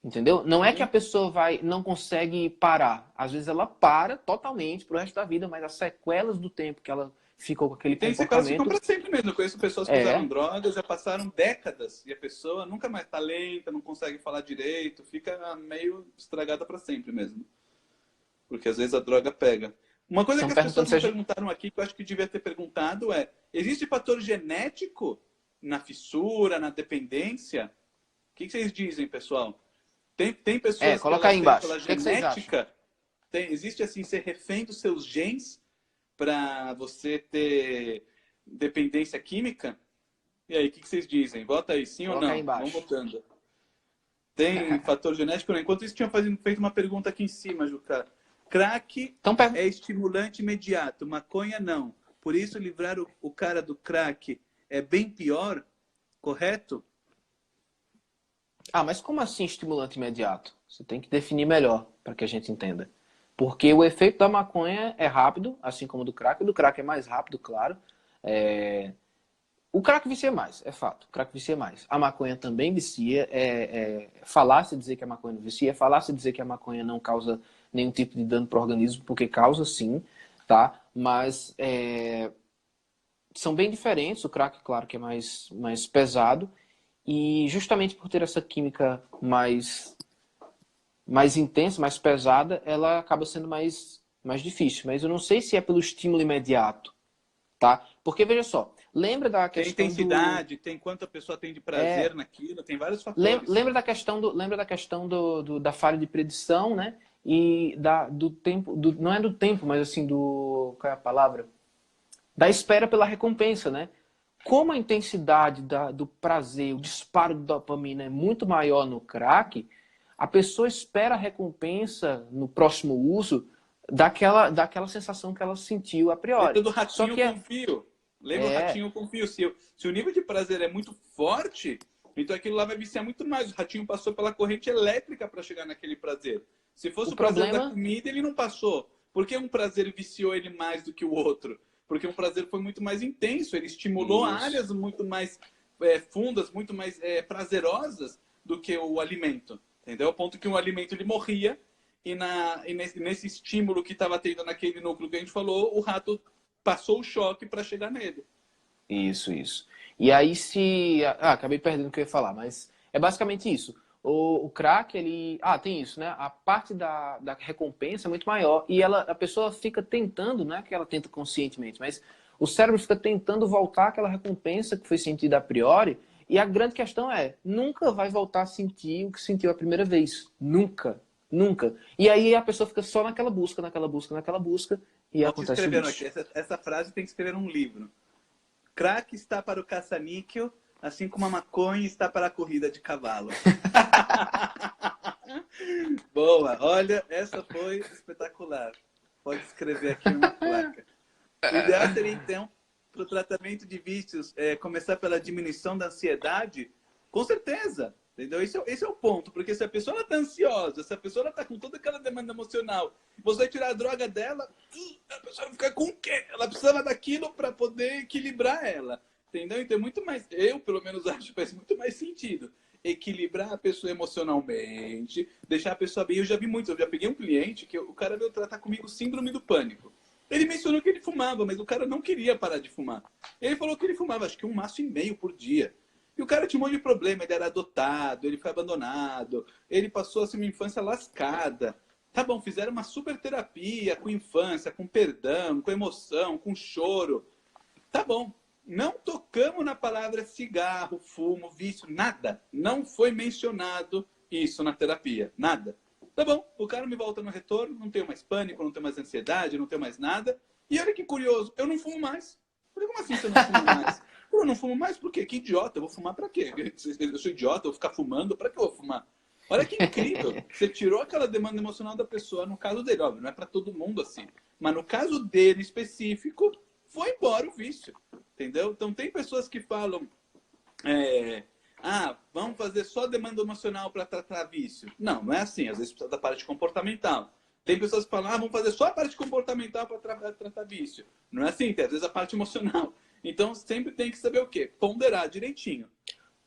Entendeu? Não é que a pessoa não consegue parar. Às vezes ela para totalmente pro resto da vida, mas as sequelas do tempo que ela ficou com aquele E tem sequelas que ficam comportamento para sempre mesmo. Eu conheço pessoas que é. usaram drogas, já passaram décadas, e a pessoa nunca mais tá lenta, não consegue falar direito, fica meio estragada para sempre mesmo. Porque às vezes a droga pega. Uma coisa Estão que as perguntando pessoas se a não gente... perguntaram aqui, que eu acho que devia ter perguntado existe fator genético na fissura, na dependência? O que vocês dizem, pessoal? Tem pessoas que coloca aí elas têm embaixo. pela O que vocês acham? genética, existe assim, ser refém dos seus genes para você ter dependência química? E aí, o que vocês dizem? Vota aí, sim ou Coloca aí não? Vamos embaixo. votando. Tem fator genético? Não? Enquanto isso, tinha feito uma pergunta aqui em cima, Juca. Crack Então, é estimulante imediato, maconha não. Por isso, livrar o cara do crack é bem pior, correto? mas como assim estimulante imediato? Você tem que definir melhor para que a gente entenda. Porque o efeito da maconha é rápido, assim como o do crack. O do crack é mais rápido, claro. O crack vicia mais, é fato. O crack vicia mais. A maconha também vicia. É falácia dizer que a maconha não vicia. É falácia dizer que a maconha não causa nenhum tipo de dano para o organismo, porque causa sim, tá? Mas são bem diferentes. O crack, claro, que é mais pesado. E justamente por ter essa química mais intensa, mais pesada, ela acaba sendo mais difícil. Mas eu não sei se é pelo estímulo imediato, tá? Porque, veja só, lembra da Tem questão intensidade, tem quanto a pessoa tem de prazer naquilo, tem vários fatores. lembra da questão da falha de predição, né? E do tempo, não é do tempo, mas assim, qual é a palavra? Da espera pela recompensa, né? Como a intensidade do prazer, o disparo de dopamina é muito maior no crack, a pessoa espera a recompensa no próximo uso daquela sensação que ela sentiu a priori. Lembra do Só ratinho que com fio? Lembra o ratinho com fio? Se o nível de prazer é muito forte, então aquilo lá vai viciar muito mais. O ratinho passou pela corrente elétrica para chegar naquele prazer. Se fosse o prazer da comida, ele não passou. Por que um prazer viciou ele mais do que o outro? Porque um prazer foi muito mais intenso. Ele estimulou áreas muito mais fundas, muito mais prazerosas do que o alimento. Entendeu? Ao ponto que o alimento ele morria e nesse estímulo que estava tendo naquele núcleo que a gente falou, o rato passou o choque para chegar nele. Isso. E aí acabei perdendo o que eu ia falar, mas é basicamente isso. O crack, ele... tem isso, né? A parte da recompensa é muito maior e a pessoa fica tentando, não é que ela tenta conscientemente, mas o cérebro fica tentando voltar àquela recompensa que foi sentida a priori e a grande questão nunca vai voltar a sentir o que sentiu a primeira vez. Nunca. E aí a pessoa fica só naquela busca e acontece isso. Aqui, essa frase tem que escrever num livro. Crack está para o caça-níquel, assim como a maconha está para a corrida de cavalo. Boa, olha, essa foi espetacular. Pode escrever aqui uma placa. O ideal seria, então, para o tratamento de vícios, começar pela diminuição da ansiedade, com certeza. Entendeu? Esse é o ponto, porque se a pessoa está ansiosa, se a pessoa está com toda aquela demanda emocional, você vai tirar a droga dela, a pessoa vai ficar com o quê? Ela precisava daquilo para poder equilibrar ela. Entendeu? Então é muito mais, eu pelo menos acho que faz muito mais sentido equilibrar a pessoa emocionalmente, deixar a pessoa bem. Eu já peguei um cliente que o cara veio tratar comigo síndrome do pânico. Ele mencionou que ele fumava, mas o cara não queria parar de fumar. Ele falou que ele fumava, acho que 1,5 maço por dia. E o cara tinha um monte de problema, ele era adotado, ele foi abandonado, ele passou assim, uma infância lascada. Tá bom, fizeram uma super terapia com infância, com perdão, com emoção, com choro. Tá bom, não tocamos na palavra cigarro, fumo, vício, nada. Não foi mencionado isso na terapia, nada. Tá bom, o cara me volta no retorno, não tenho mais pânico, não tenho mais ansiedade, não tenho mais nada. E olha que curioso, eu não fumo mais. Falei, como assim você não fuma mais? Eu não fumo mais por quê? Que idiota, eu vou fumar pra quê? Eu sou idiota, eu vou ficar fumando, pra que eu vou fumar? Olha que incrível, você tirou aquela demanda emocional da pessoa, no caso dele, óbvio, não é pra todo mundo assim, mas no caso dele específico, foi embora o vício, entendeu? Então tem pessoas que falam, vamos fazer só demanda emocional pra tratar vício. Não, não é assim, às vezes precisa da parte comportamental. Tem pessoas que falam, vamos fazer só a parte comportamental para tratar vício. Não é assim, tem às vezes a parte emocional. Então, sempre tem que saber o quê? Ponderar direitinho.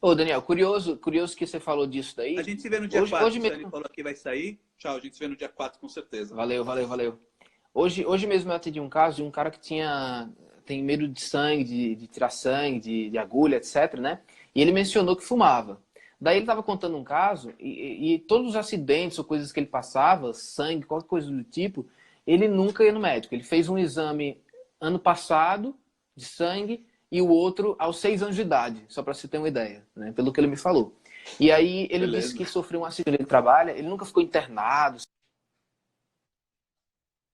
Ô, Daniel, curioso que você falou disso daí. A gente se vê no dia 4, o Sani falou que vai sair. Tchau, a gente se vê no dia 4, com certeza. Valeu. Hoje mesmo eu atendi um caso de um cara que tem medo de sangue, de tirar sangue, de agulha, etc, né? E ele mencionou que fumava. Daí ele estava contando um caso e todos os acidentes ou coisas que ele passava, sangue, qualquer coisa do tipo, ele nunca ia no médico. Ele fez um exame ano passado de sangue e o outro aos 6 anos de idade, só para você ter uma ideia, né? Pelo que ele me falou. E aí ele disse que sofreu um acidente, ele trabalha, ele nunca ficou internado,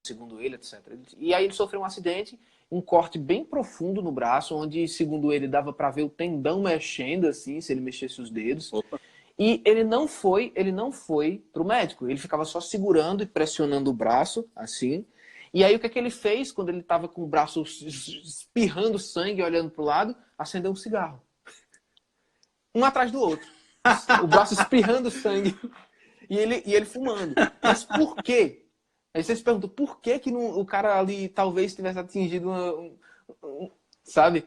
segundo ele, etc. E aí ele sofreu um acidente, um corte bem profundo no braço, onde, segundo ele, dava para ver o tendão mexendo, assim, se ele mexesse os dedos. Opa. E ele não foi pro médico, ele ficava só segurando e pressionando o braço, assim. E aí o que é que ele fez quando ele estava com o braço espirrando sangue, olhando pro lado? Acendeu um cigarro. Um atrás do outro. O braço espirrando sangue. E ele fumando. Mas por quê? Aí você se pergunta, por que que o cara ali talvez tivesse atingido sabe?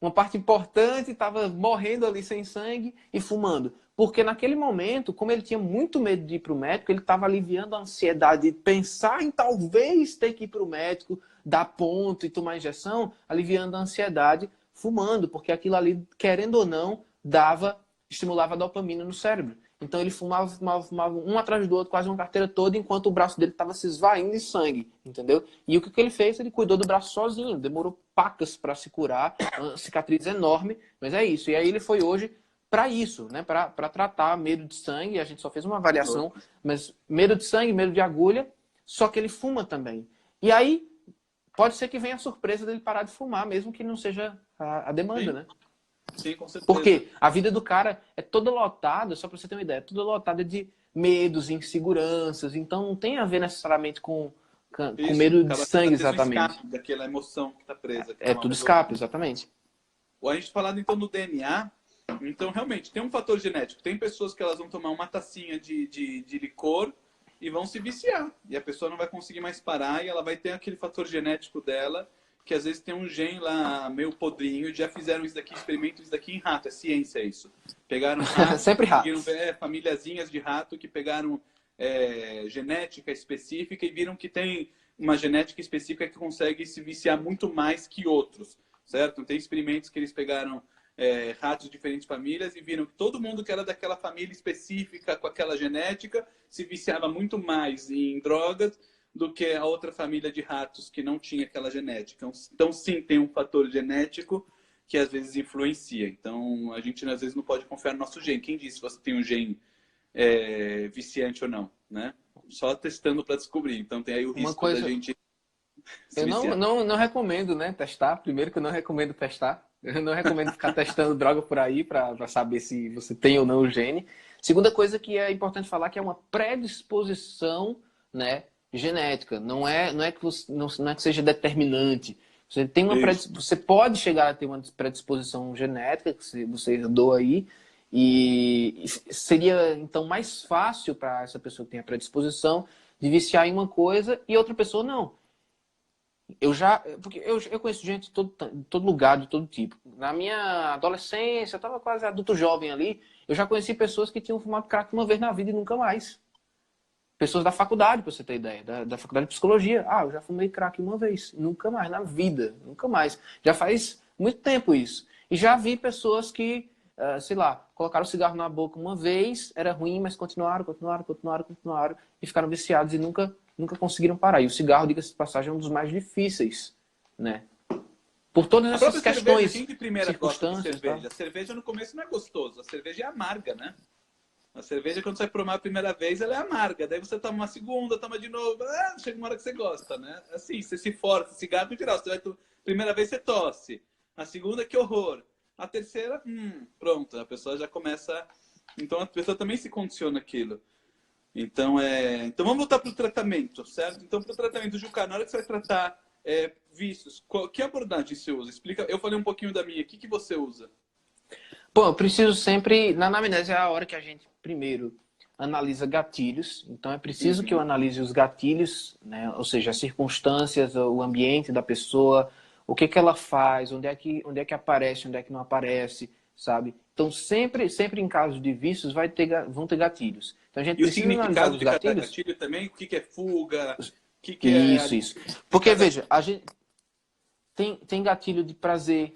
Uma parte importante estava morrendo ali sem sangue e fumando. Porque naquele momento, como ele tinha muito medo de ir para o médico, ele estava aliviando a ansiedade de pensar em talvez ter que ir para o médico, dar ponto e tomar injeção, aliviando a ansiedade fumando, porque aquilo ali, querendo ou não, estimulava a dopamina no cérebro. Então ele fumava um atrás do outro, quase uma carteira toda, enquanto o braço dele estava se esvaindo de sangue, entendeu? E o que ele fez? Ele cuidou do braço sozinho, demorou pacas para se curar, uma cicatriz enorme, mas é isso. E aí ele foi hoje para isso, né? Para tratar medo de sangue, a gente só fez uma avaliação, mas medo de sangue, medo de agulha, só que ele fuma também. E aí pode ser que venha a surpresa dele parar de fumar, mesmo que não seja a demanda, Sim. né? Sim, com certeza. Porque a vida do cara é toda lotada, só para você ter uma ideia, é toda lotada de medos, inseguranças. Então não tem a ver necessariamente com medo de sangue, exatamente. Um escape daquela emoção que está presa. É tudo escape, exatamente. A gente falando então no DNA, então realmente tem um fator genético. Tem pessoas que elas vão tomar uma tacinha de licor e vão se viciar. E a pessoa não vai conseguir mais parar e ela vai ter aquele fator genético dela, que às vezes tem um gene lá meio podrinho, já fizeram isso daqui, experimentam isso daqui em rato, é ciência isso. Pegaram ratos, sempre ratos. Famíliazinhas de rato que pegaram genética específica e viram que tem uma genética específica que consegue se viciar muito mais que outros, certo? Tem experimentos que eles pegaram ratos de diferentes famílias e viram que todo mundo que era daquela família específica com aquela genética se viciava muito mais em drogas do que a outra família de ratos que não tinha aquela genética. Então, sim, tem um fator genético que às vezes influencia. Então, a gente às vezes não pode confiar no nosso gene. Quem disse se você tem um gene viciante ou não, né? Só testando para descobrir. Então, tem aí o risco da gente se viciar. Eu não recomendo, né, testar. Primeiro que eu não recomendo testar. Eu não recomendo ficar testando droga por aí para saber se você tem ou não o gene. Segunda coisa que é importante falar que é uma predisposição, né, genética. Não é que não é que seja determinante. Você tem você pode chegar a ter uma predisposição genética que você herdou aí e seria então mais fácil para essa pessoa que tem a predisposição de viciar em uma coisa e outra pessoa não. Porque eu conheço gente de todo lugar, de todo tipo. Na minha adolescência, eu estava quase adulto jovem ali, eu já conheci pessoas que tinham fumado crack uma vez na vida e nunca mais. Pessoas da faculdade, para você ter ideia, da faculdade de psicologia. Ah, eu já fumei crack uma vez, nunca mais, na vida, nunca mais. Já faz muito tempo isso. E já vi pessoas que, sei lá, colocaram o cigarro na boca uma vez, era ruim, mas continuaram e ficaram viciados e nunca conseguiram parar. E o cigarro, diga-se de passagem, é um dos mais difíceis, né? Por todas essas questões, quem de primeira gosta de cerveja? A cerveja no começo não é gostoso, a cerveja é amarga, né? A cerveja, quando você vai tomar a primeira vez, ela é amarga. Daí você toma uma segunda, toma de novo. Chega uma hora que você gosta, né? Assim, você se força. Cigarro, em geral, primeira vez você tosse. A segunda, que horror. A terceira, pronto. A pessoa já começa... Então, a pessoa também se condiciona aquilo. Então, então vamos voltar para o tratamento, certo? Então, para o tratamento, Juca, na hora que você vai tratar vícios, que abordagem você usa? Explica. Eu falei um pouquinho da minha. O que você usa? Bom, eu preciso sempre... Na anamnese é a hora que a gente, primeiro, analisa gatilhos. Então, é preciso que eu analise os gatilhos, né? Ou seja, as circunstâncias, o ambiente da pessoa, o que ela faz, onde é que aparece, onde é que não aparece, sabe? Então, sempre em casos de vícios, vão ter gatilhos. Então, a gente precisa analisar os gatilhos. Gatilho também? O que é fuga? O que Isso. Porque, veja, a gente tem gatilho de prazer,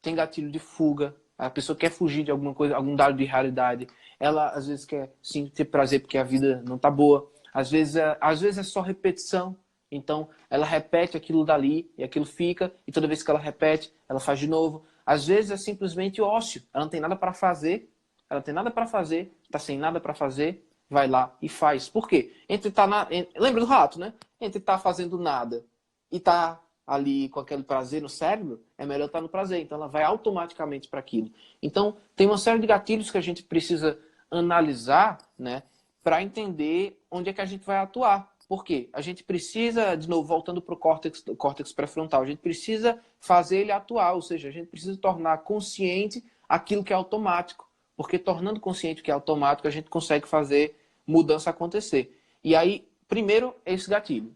tem gatilho de fuga. A pessoa quer fugir de alguma coisa, algum dado de realidade. Ela, às vezes, quer sim ter prazer porque a vida não tá boa. Às vezes é só repetição. Então, ela repete aquilo dali e aquilo fica. E toda vez que ela repete, ela faz de novo. Às vezes é simplesmente ócio. Ela não tem nada para fazer. Tá sem nada para fazer, vai lá e faz. Por quê? Lembra do rato, né? Entre estar fazendo nada e tá ali com aquele prazer no cérebro, é melhor estar no prazer. Então, ela vai automaticamente para aquilo. Então, tem uma série de gatilhos que a gente precisa analisar, né, para entender onde é que a gente vai atuar. Por quê? A gente precisa, de novo, voltando para o córtex pré-frontal, a gente precisa fazer ele atuar, ou seja, a gente precisa tornar consciente aquilo que é automático. Porque tornando consciente o que é automático, a gente consegue fazer mudança acontecer. E aí, primeiro, esse gatilho.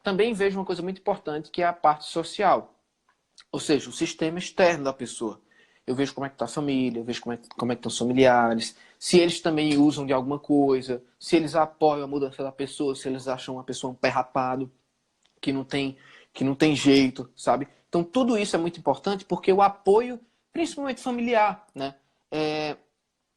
Também vejo uma coisa muito importante, que é a parte social. Ou seja, o sistema externo da pessoa. Eu vejo como é que está a família, eu vejo como é que estão os familiares, se eles também usam de alguma coisa, se eles apoiam a mudança da pessoa, se eles acham uma pessoa um pé rapado, que não tem jeito, sabe? Então, tudo isso é muito importante, porque o apoio, principalmente familiar, né? É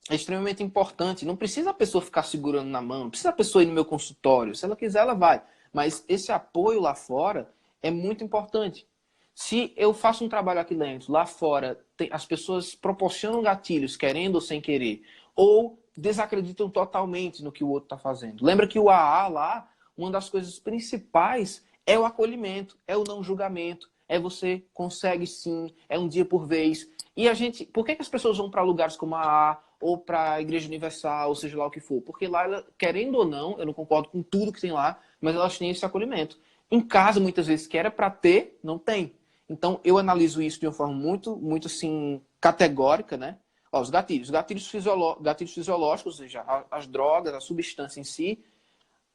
extremamente importante. Não precisa a pessoa ficar segurando na mão, não precisa a pessoa ir no meu consultório. Se ela quiser, ela vai. Mas esse apoio lá fora é muito importante. Se eu faço um trabalho aqui dentro, lá fora, as pessoas proporcionam gatilhos, querendo ou sem querer, ou desacreditam totalmente no que o outro está fazendo. Lembra que o AA lá, uma das coisas principais é o acolhimento, é o não julgamento, é você consegue sim, é um dia por vez. E a gente, por que as pessoas vão para lugares como a AA ou para a Igreja Universal, ou seja lá o que for? Porque lá, querendo ou não, eu não concordo com tudo que tem lá, mas elas têm esse acolhimento. Em casa, muitas vezes, que era para ter, não tem. Então, eu analiso isso de uma forma muito assim, categórica, né? Ó, os gatilhos fisiológicos, ou seja, as drogas, a substância em si,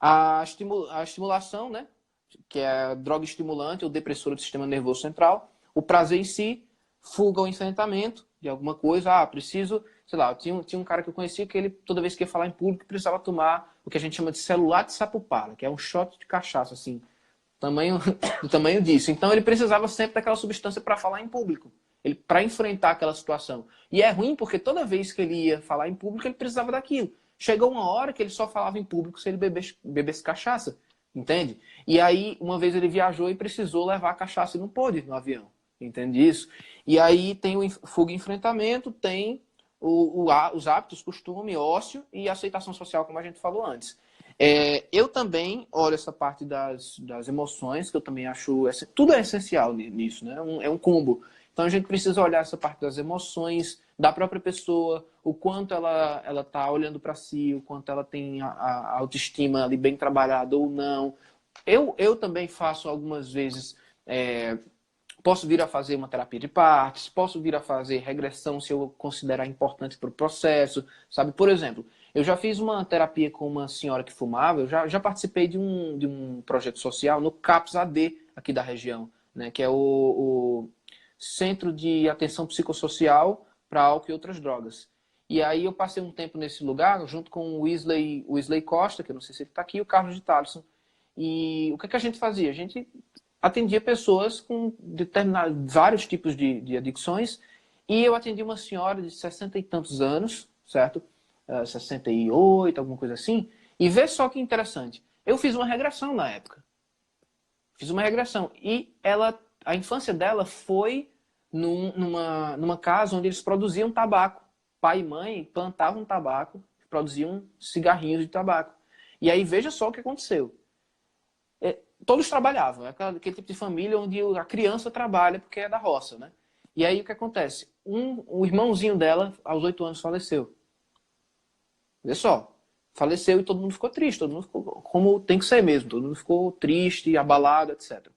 a estimulação, né? Que é a droga estimulante ou depressora do sistema nervoso central, o prazer em si, fuga ou enfrentamento de alguma coisa. Preciso, sei lá, tinha um cara que eu conhecia que ele, toda vez que ia falar em público, precisava tomar o que a gente chama de celular de sapupara, que é um shot de cachaça, assim, do tamanho disso. Então ele precisava sempre daquela substância para falar em público, para enfrentar aquela situação. E é ruim porque toda vez que ele ia falar em público, ele precisava daquilo. Chegou uma hora que ele só falava em público se ele bebesse cachaça, entende? E aí, uma vez ele viajou e precisou levar a cachaça e não pôde no avião, entende isso? E aí tem o fuga e enfrentamento, tem os hábitos, costume, ócio e aceitação social, como a gente falou antes. Eu também olho essa parte das emoções, que eu também acho... Tudo é essencial nisso, né? É um combo. Então a gente precisa olhar essa parte das emoções da própria pessoa, o quanto ela está olhando para si, o quanto ela tem a autoestima ali bem trabalhada ou não. Eu também faço algumas vezes... Posso vir a fazer uma terapia de partes, posso vir a fazer regressão se eu considerar importante para o processo, sabe? Por exemplo, eu já fiz uma terapia com uma senhora que fumava, eu já participei de um projeto social no CAPS AD aqui da região, né? Que é o Centro de Atenção Psicossocial para Álcool e Outras Drogas. E aí eu passei um tempo nesse lugar, junto com o Wesley Costa, que eu não sei se ele está aqui, e o Carlos de Thaleson. E o que a gente fazia? A gente atendia pessoas com vários tipos de adicções, e eu atendi uma senhora de 60 e tantos anos, certo? 68, alguma coisa assim, e vê só que interessante. Eu fiz uma regressão na época. Fiz uma regressão. E a infância dela foi numa casa onde eles produziam tabaco. Pai e mãe plantavam tabaco, produziam cigarrinhos de tabaco. E aí veja só o que aconteceu. Todos trabalhavam, é aquele tipo de família onde a criança trabalha porque é da roça, né? E aí o que acontece? O irmãozinho dela, aos 8 anos, faleceu. Vê só, faleceu e todo mundo ficou triste, todo mundo ficou como tem que ser mesmo, todo mundo ficou triste, abalado, etc.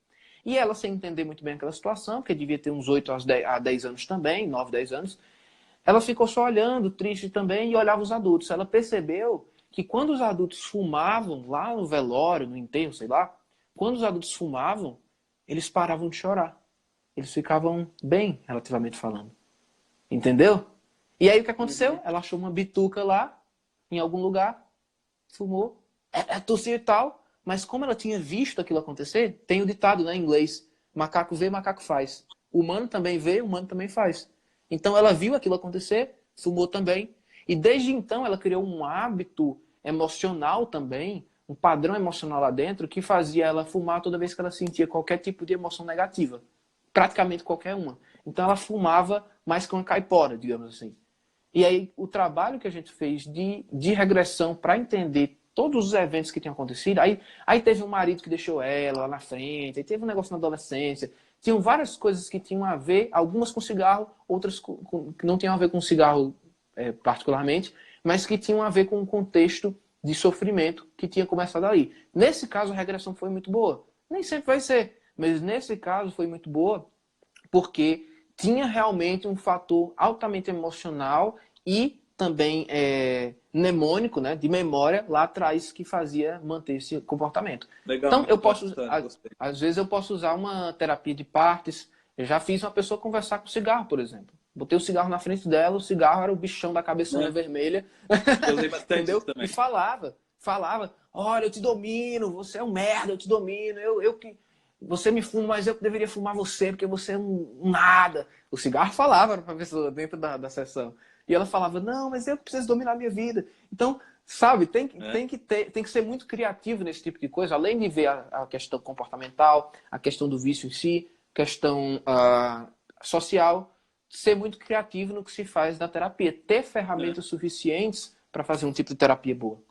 E ela, sem entender muito bem aquela situação, porque devia ter uns 8 a 10 anos também, 9, 10 anos, ela ficou só olhando, triste também, e olhava os adultos. Ela percebeu que quando os adultos fumavam, lá no velório, no enterro, sei lá, quando os adultos fumavam, eles paravam de chorar. Eles ficavam bem, relativamente falando. Entendeu? E aí o que aconteceu? Ela achou uma bituca lá, em algum lugar, fumou, tossiu e tal, mas como ela tinha visto aquilo acontecer, tem o ditado, né, em inglês, macaco vê, macaco faz. O humano também vê, o humano também faz. Então ela viu aquilo acontecer, fumou também, e desde então ela criou um hábito emocional também, um padrão emocional lá dentro, que fazia ela fumar toda vez que ela sentia qualquer tipo de emoção negativa. Praticamente qualquer uma. Então ela fumava mais que uma caipora, digamos assim. E aí o trabalho que a gente fez de regressão para entender todos os eventos que tinham acontecido, aí teve um marido que deixou ela lá na frente, aí teve um negócio na adolescência, tinham várias coisas que tinham a ver, algumas com cigarro, outras que não tinham a ver com cigarro particularmente, mas que tinham a ver com um contexto de sofrimento que tinha começado ali. Nesse caso, a regressão foi muito boa. Nem sempre vai ser, mas nesse caso foi muito boa porque tinha realmente um fator altamente emocional e também mnemônico, né, de memória lá atrás que fazia manter esse comportamento. Legal, Então, eu boa posso, história, gostei. às vezes eu posso usar uma terapia de partes. Eu já fiz uma pessoa conversar com cigarro, por exemplo. Botei o cigarro na frente dela, o cigarro era o bichão da cabeçona Né? vermelha, Já usei bastante isso entendeu? E também. falava, olha, eu te domino, você é um merda, eu te domino, eu que... Você me fuma, mas eu que deveria fumar você, porque você é um nada. O cigarro falava para a pessoa dentro da sessão. E ela falava, não, mas eu preciso dominar a minha vida. Então, sabe, tem que ser muito criativo nesse tipo de coisa, além de ver a questão comportamental, a questão do vício em si, questão social, ser muito criativo no que se faz na terapia. Ter ferramentas suficientes para fazer um tipo de terapia boa.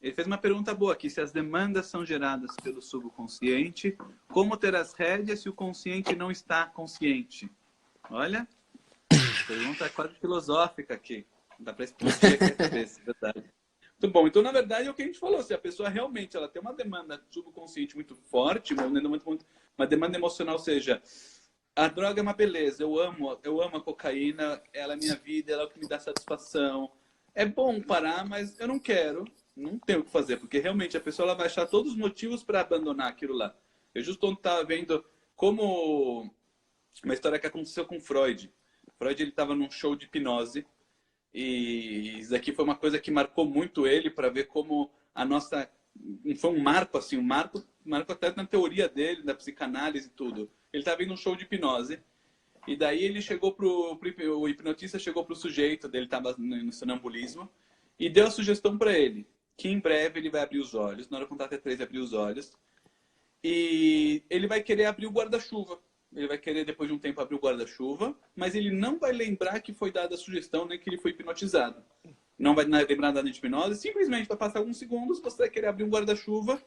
Ele fez uma pergunta boa aqui. Se as demandas são geradas pelo subconsciente, como ter as rédeas se o consciente não está consciente? Olha, pergunta quase filosófica aqui. Dá para explodir aqui a cabeça, verdade. Muito bom. Então, na verdade, é o que a gente falou. Se a pessoa realmente ela tem uma demanda subconsciente muito forte, uma demanda emocional, ou seja, a droga é uma beleza, eu amo a cocaína, ela é minha vida, ela é o que me dá satisfação. É bom parar, mas eu não quero, não tenho o que fazer, porque realmente a pessoa ela vai achar todos os motivos para abandonar aquilo lá. Eu justo ontem estava vendo como uma história que aconteceu com Freud. Freud ele estava num show de hipnose e isso aqui foi uma coisa que marcou muito ele para ver como a nossa foi um marco assim, marco até na teoria dele, da psicanálise e tudo. Ele estava indo num show de hipnose e daí ele chegou o hipnotista chegou pro sujeito, dele estava no sonambulismo e deu a sugestão para ele que em breve ele vai abrir os olhos, na hora que contar até 3 abrir os olhos e ele vai querer abrir o guarda-chuva. Ele vai querer, depois de um tempo, abrir o guarda-chuva, mas ele não vai lembrar que foi dada a sugestão nem que ele foi hipnotizado. Não vai lembrar nada de hipnose, simplesmente vai passar alguns segundos, você vai querer abrir um guarda-chuva,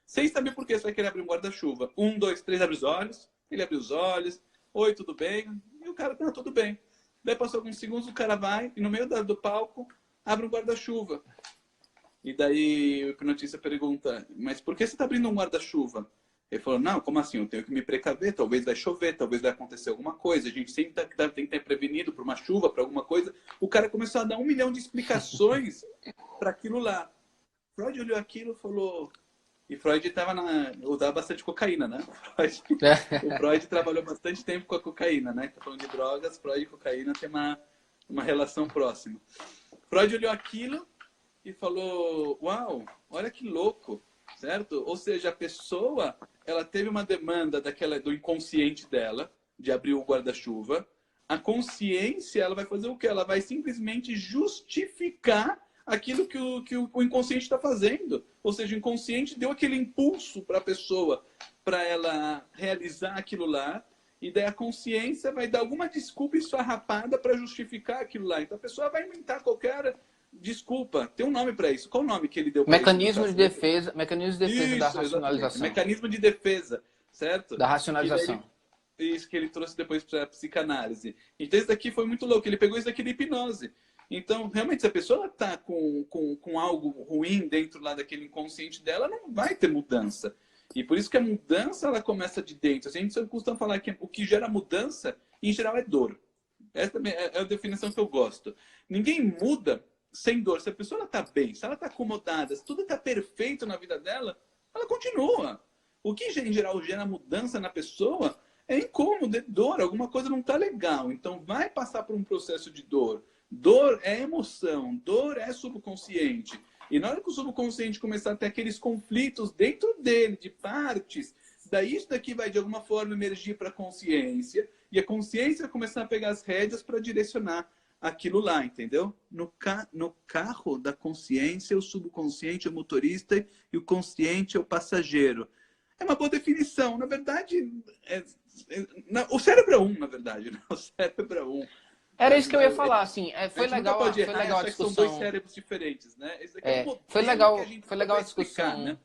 sem saber por que você vai querer abrir um guarda-chuva. 1, 2, 3, abre os olhos, ele abre os olhos, oi, tudo bem? E o cara, tá, tudo bem. Daí passou alguns segundos, o cara vai, e no meio do palco, abre um guarda-chuva. E daí o hipnotista pergunta, mas por que você está abrindo um guarda-chuva? Ele falou, não, como assim? Eu tenho que me precaver, talvez vai chover, talvez vai acontecer alguma coisa. A gente sempre tem que estar prevenido para uma chuva, para alguma coisa. O cara começou a dar 1 milhão de explicações para aquilo lá. Freud olhou aquilo e falou... E Freud usava bastante cocaína, né? O Freud trabalhou bastante tempo com a cocaína, né? Tá falando de drogas, Freud e cocaína tem uma relação próxima. Freud olhou aquilo e falou, uau, olha que louco, certo? Ou seja, a pessoa, ela teve uma demanda do inconsciente dela, de abrir o guarda-chuva. A consciência, ela vai fazer o quê? Ela vai simplesmente justificar aquilo que o inconsciente está fazendo. Ou seja, o inconsciente deu aquele impulso para a pessoa, para ela realizar aquilo lá, e daí a consciência vai dar alguma desculpa esfarrapada para justificar aquilo lá. Então a pessoa vai inventar qualquer desculpa. Tem um nome para isso. Qual o nome que ele deu para isso? Mecanismo de defesa Isso, da racionalização. Exatamente. Mecanismo de defesa, certo? Da racionalização. Isso que ele trouxe depois para a psicanálise. Então isso daqui foi muito louco. Ele pegou isso daqui de hipnose. Então, realmente, se a pessoa está com algo ruim dentro lá daquele inconsciente dela, não vai ter mudança. E por isso que a mudança, ela começa de dentro. A gente sempre costuma falar que o que gera mudança, em geral, é dor. Essa também é a definição que eu gosto. Ninguém muda sem dor. Se a pessoa está bem, se ela está acomodada, se tudo está perfeito na vida dela, ela continua. O que, em geral, gera mudança na pessoa é incômodo, é dor. Alguma coisa não está legal. Então, vai passar por um processo de dor. Dor é emoção, dor é subconsciente. E na hora que o subconsciente começar a ter aqueles conflitos dentro dele, de partes, daí isso daqui vai de alguma forma emergir para a consciência, e a consciência vai começar a pegar as rédeas para direcionar aquilo lá, entendeu? No carro da consciência, o subconsciente é o motorista e o consciente é o passageiro. É uma boa definição. Na verdade, o cérebro é um, na verdade. Né? O cérebro é um. Era isso que eu ia falar, assim, foi legal a São discussão. dois cérebros diferentes, né? Esse aqui é um foi legal a discussão. Explicar, né?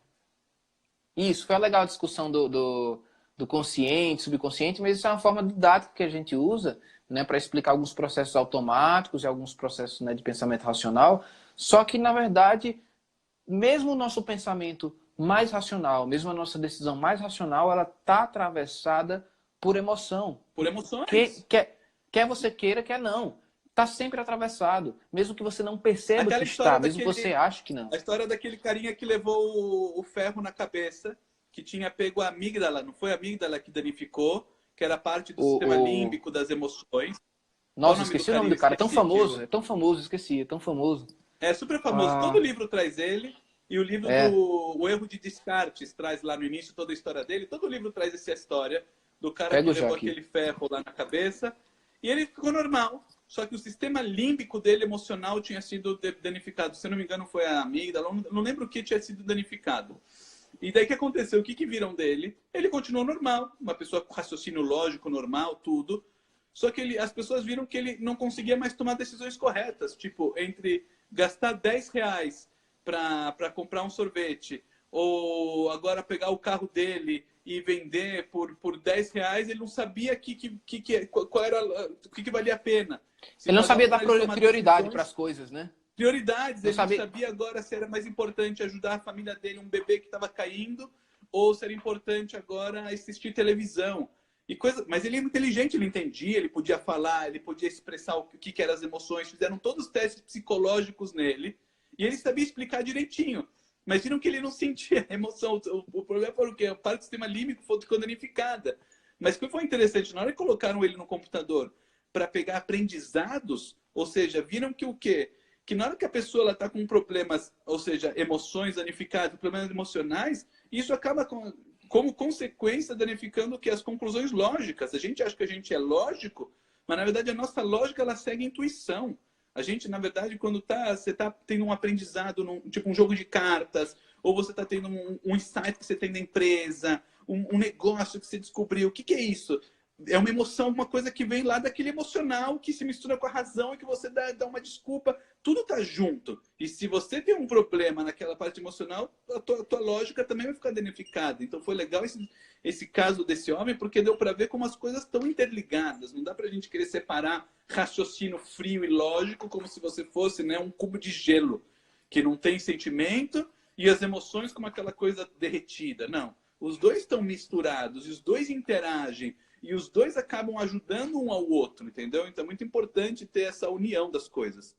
Isso, foi legal a discussão do consciente, subconsciente, mas isso é uma forma didática que a gente usa, né, para explicar alguns processos automáticos e alguns processos, né, de pensamento racional. Só que, na verdade, mesmo o nosso pensamento mais racional, mesmo a nossa decisão mais racional, ela está atravessada por emoção. Por emoções. Quer você queira, quer não. Está sempre atravessado, mesmo que você não perceba Aquela que está, história mesmo que você ache que não. a história daquele carinha que levou o ferro na cabeça, que tinha pego a amígdala, não foi a amígdala que danificou, que era parte do O, sistema o... límbico, das emoções. Qual o Nossa, nome do esqueci o nome carinha? do cara. É tão Esqueci. famoso, é tão famoso, esqueci, é tão famoso. É super famoso. Todo Ah, livro traz ele. E o livro é, do O Erro de Descartes traz lá no início toda a história dele. Todo livro traz essa história do cara que pego já levou aqui. aquele ferro lá na cabeça. E ele ficou normal. Só que o sistema límbico dele, emocional, tinha sido danificado. Se eu não me engano, foi a amígdala. Não lembro o que tinha sido danificado. E daí o que aconteceu? O que viram dele? Ele continuou normal. Uma pessoa com raciocínio lógico, normal, tudo. Só que as pessoas viram que ele não conseguia mais tomar decisões corretas. Tipo, entre gastar 10 reais para comprar um sorvete ou agora pegar o carro dele e vender por 10 reais, ele não sabia qual era, o que valia a pena. Se Ele não cada sabia um dar para ele tomar prioridade para decisões, as coisas, né? prioridades. Não Ele não sabia. sabia agora se era mais importante ajudar a família dele, um bebê que estava caindo, ou se era importante agora assistir televisão. E coisa, mas ele é inteligente, ele entendia, ele podia falar, ele podia expressar o que eram as emoções, fizeram todos os testes psicológicos nele, e ele sabia explicar direitinho. Mas viram que ele não sentia emoção. O problema foi o quê? A parte do sistema límbico ficou danificada. Mas o que foi interessante, na hora que colocaram ele no computador para pegar aprendizados, ou seja, viram que o quê? Que na hora que a pessoa está com problemas, ou seja, emoções danificadas, problemas emocionais, isso acaba como consequência danificando que as conclusões lógicas. A gente acha que a gente é lógico, mas na verdade a nossa lógica ela segue a intuição. A gente, na verdade, quando você está tendo um aprendizado, tipo um jogo de cartas, ou você está tendo um insight que você tem na empresa, um negócio que você descobriu, o que é isso? É uma emoção, uma coisa que vem lá daquele emocional que se mistura com a razão e que você dá uma desculpa. Tudo está junto. E se você tem um problema naquela parte emocional, a tua lógica também vai ficar danificada. Então foi legal esse caso desse homem, porque deu para ver como as coisas estão interligadas. Não dá para a gente querer separar raciocínio frio e lógico como se você fosse, né, um cubo de gelo que não tem sentimento e as emoções como aquela coisa derretida. Não. Os dois estão misturados e os dois interagem. E os dois acabam ajudando um ao outro, entendeu? Então é muito importante ter essa união das coisas.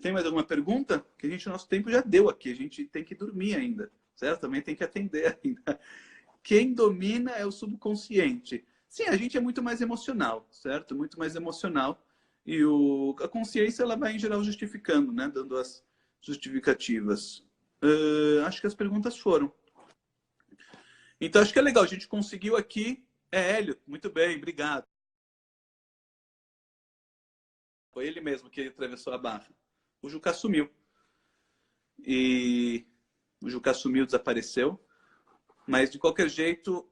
Tem mais alguma pergunta? Que nosso tempo já deu aqui, a gente tem que dormir ainda, certo? Também tem que atender ainda. Quem domina é o subconsciente. Sim, a gente é muito mais emocional, certo? Muito mais emocional. E a consciência ela vai em geral justificando, né? Dando as justificativas. Acho que as perguntas foram. Então, acho que é legal. A gente conseguiu aqui. Hélio, muito bem, obrigado. Foi ele mesmo que atravessou a barra. O Juca sumiu. E o Juca sumiu, desapareceu. Mas, de qualquer jeito,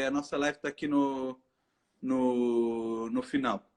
a nossa live está aqui no final.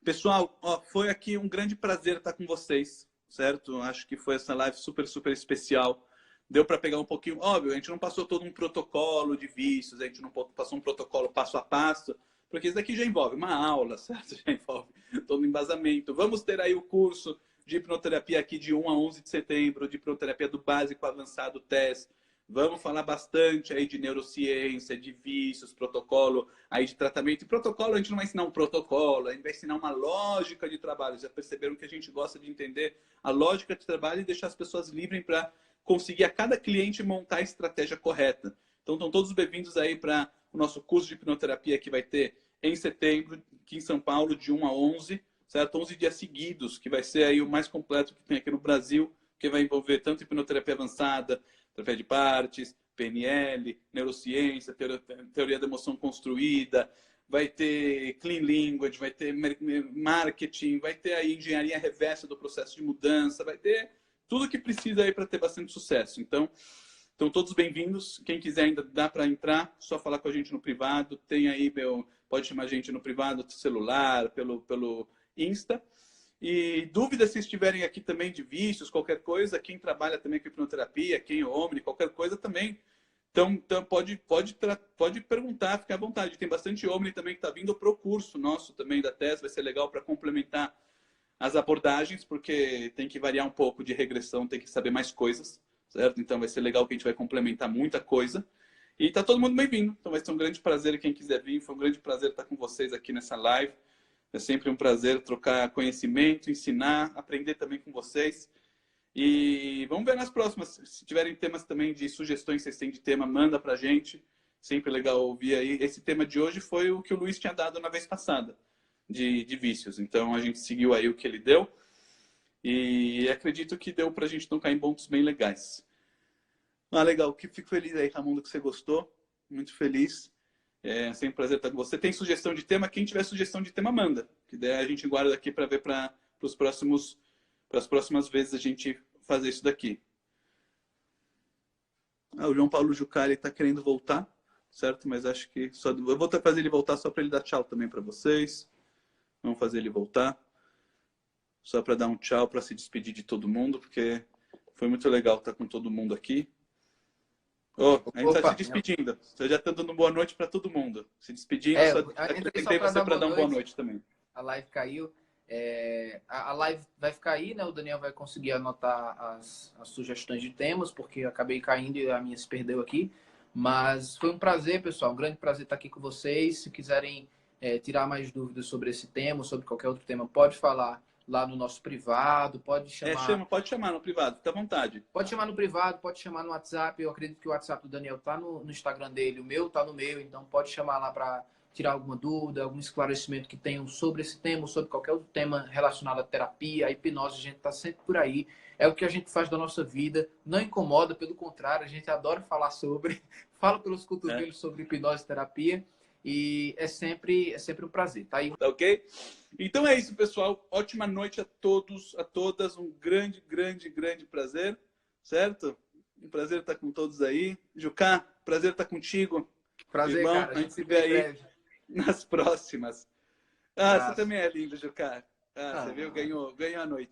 Pessoal, foi aqui um grande prazer estar com vocês, certo? Acho que foi essa live super, super especial. Deu para pegar um pouquinho. Óbvio, a gente não passou todo um protocolo de vícios, a gente não passou um protocolo passo a passo, porque isso daqui já envolve uma aula, certo? Já envolve todo um embasamento. Vamos ter aí o curso de hipnoterapia aqui de 1 a 11 de setembro, de hipnoterapia do básico avançado TES. Vamos falar bastante aí de neurociência, de vícios, protocolo aí de tratamento. E protocolo, a gente não vai ensinar um protocolo, a gente vai ensinar uma lógica de trabalho. Já perceberam que a gente gosta de entender a lógica de trabalho e deixar as pessoas livres para conseguir a cada cliente montar a estratégia correta. Então, estão todos bem-vindos aí para o nosso curso de hipnoterapia que vai ter em setembro, aqui em São Paulo, de 1 a 11, certo? 11 dias seguidos, que vai ser aí o mais completo que tem aqui no Brasil, que vai envolver tanto hipnoterapia avançada, terapia de partes, PNL, neurociência, teoria da emoção construída, vai ter clean language, vai ter marketing, vai ter aí engenharia reversa do processo de mudança, vai ter tudo que precisa aí para ter bastante sucesso. Então, estão todos bem-vindos. Quem quiser ainda dá para entrar, só falar com a gente no privado. Tem aí, pode chamar a gente no privado, do celular, pelo Insta. E dúvidas se estiverem aqui também de vícios, qualquer coisa, quem trabalha também com hipnoterapia, quem é homem, qualquer coisa também. Então pode perguntar, fica à vontade. Tem bastante homem também que está vindo para o curso nosso também da TES, vai ser legal para complementar as abordagens, porque tem que variar um pouco de regressão, tem que saber mais coisas, certo? Então vai ser legal que a gente vai complementar muita coisa. E está todo mundo bem-vindo. Então vai ser um grande prazer quem quiser vir. Foi um grande prazer estar com vocês aqui nessa live. É sempre um prazer trocar conhecimento, ensinar, aprender também com vocês. E vamos ver nas próximas. Se tiverem temas também de sugestões que vocês têm de tema, manda pra gente. Sempre legal ouvir aí. Esse tema de hoje foi o que o Luiz tinha dado na vez passada, de vícios. Então a gente seguiu aí o que ele deu. E acredito que deu pra gente tocar em pontos bem legais. Ah, legal. Fico feliz aí, Raimundo, que você gostou. Muito feliz. É sempre um prazer estar com você. Tem sugestão de tema? Quem tiver sugestão de tema, manda. Que daí a gente guarda aqui para ver para as próximas vezes a gente fazer isso daqui. O João Paulo Jucari está querendo voltar, certo? Mas acho que só eu vou fazer ele voltar só para ele dar tchau também para vocês. Vamos fazer ele voltar. Só para dar um tchau, para se despedir de todo mundo, porque foi muito legal estar com todo mundo aqui. A gente está se despedindo. Você já está dando boa noite para todo mundo. Se despedindo, só acreditei você para dar uma boa noite também. A live caiu. A live vai ficar aí, né? O Daniel vai conseguir anotar as sugestões de temas, porque eu acabei caindo e a minha se perdeu aqui. Mas foi um prazer, pessoal. Um grande prazer estar aqui com vocês. Se quiserem tirar mais dúvidas sobre esse tema, sobre qualquer outro tema, pode falar lá no nosso privado, pode chamar... Pode chamar no privado, fica à vontade. Pode chamar no privado, pode chamar no WhatsApp. Eu acredito que o WhatsApp do Daniel tá no Instagram dele, o meu tá no meu, então pode chamar lá para tirar alguma dúvida, algum esclarecimento que tenham sobre esse tema, sobre qualquer outro tema relacionado à terapia, à hipnose. A gente está sempre por aí. É o que a gente faz da nossa vida. Não incomoda, pelo contrário, a gente adora falar sobre. Fala pelos cotovelos sobre hipnose e terapia. E é sempre um prazer. Tá aí. Tá ok? Então é isso, pessoal. Ótima noite a todos, a todas. Um grande, grande, grande prazer. Certo? Um prazer estar com todos aí. Jucá, prazer estar contigo. Prazer, irmão. cara. A gente se vê aí nas próximas. Você também é lindo, Jucá. Você viu? Ganhou a noite.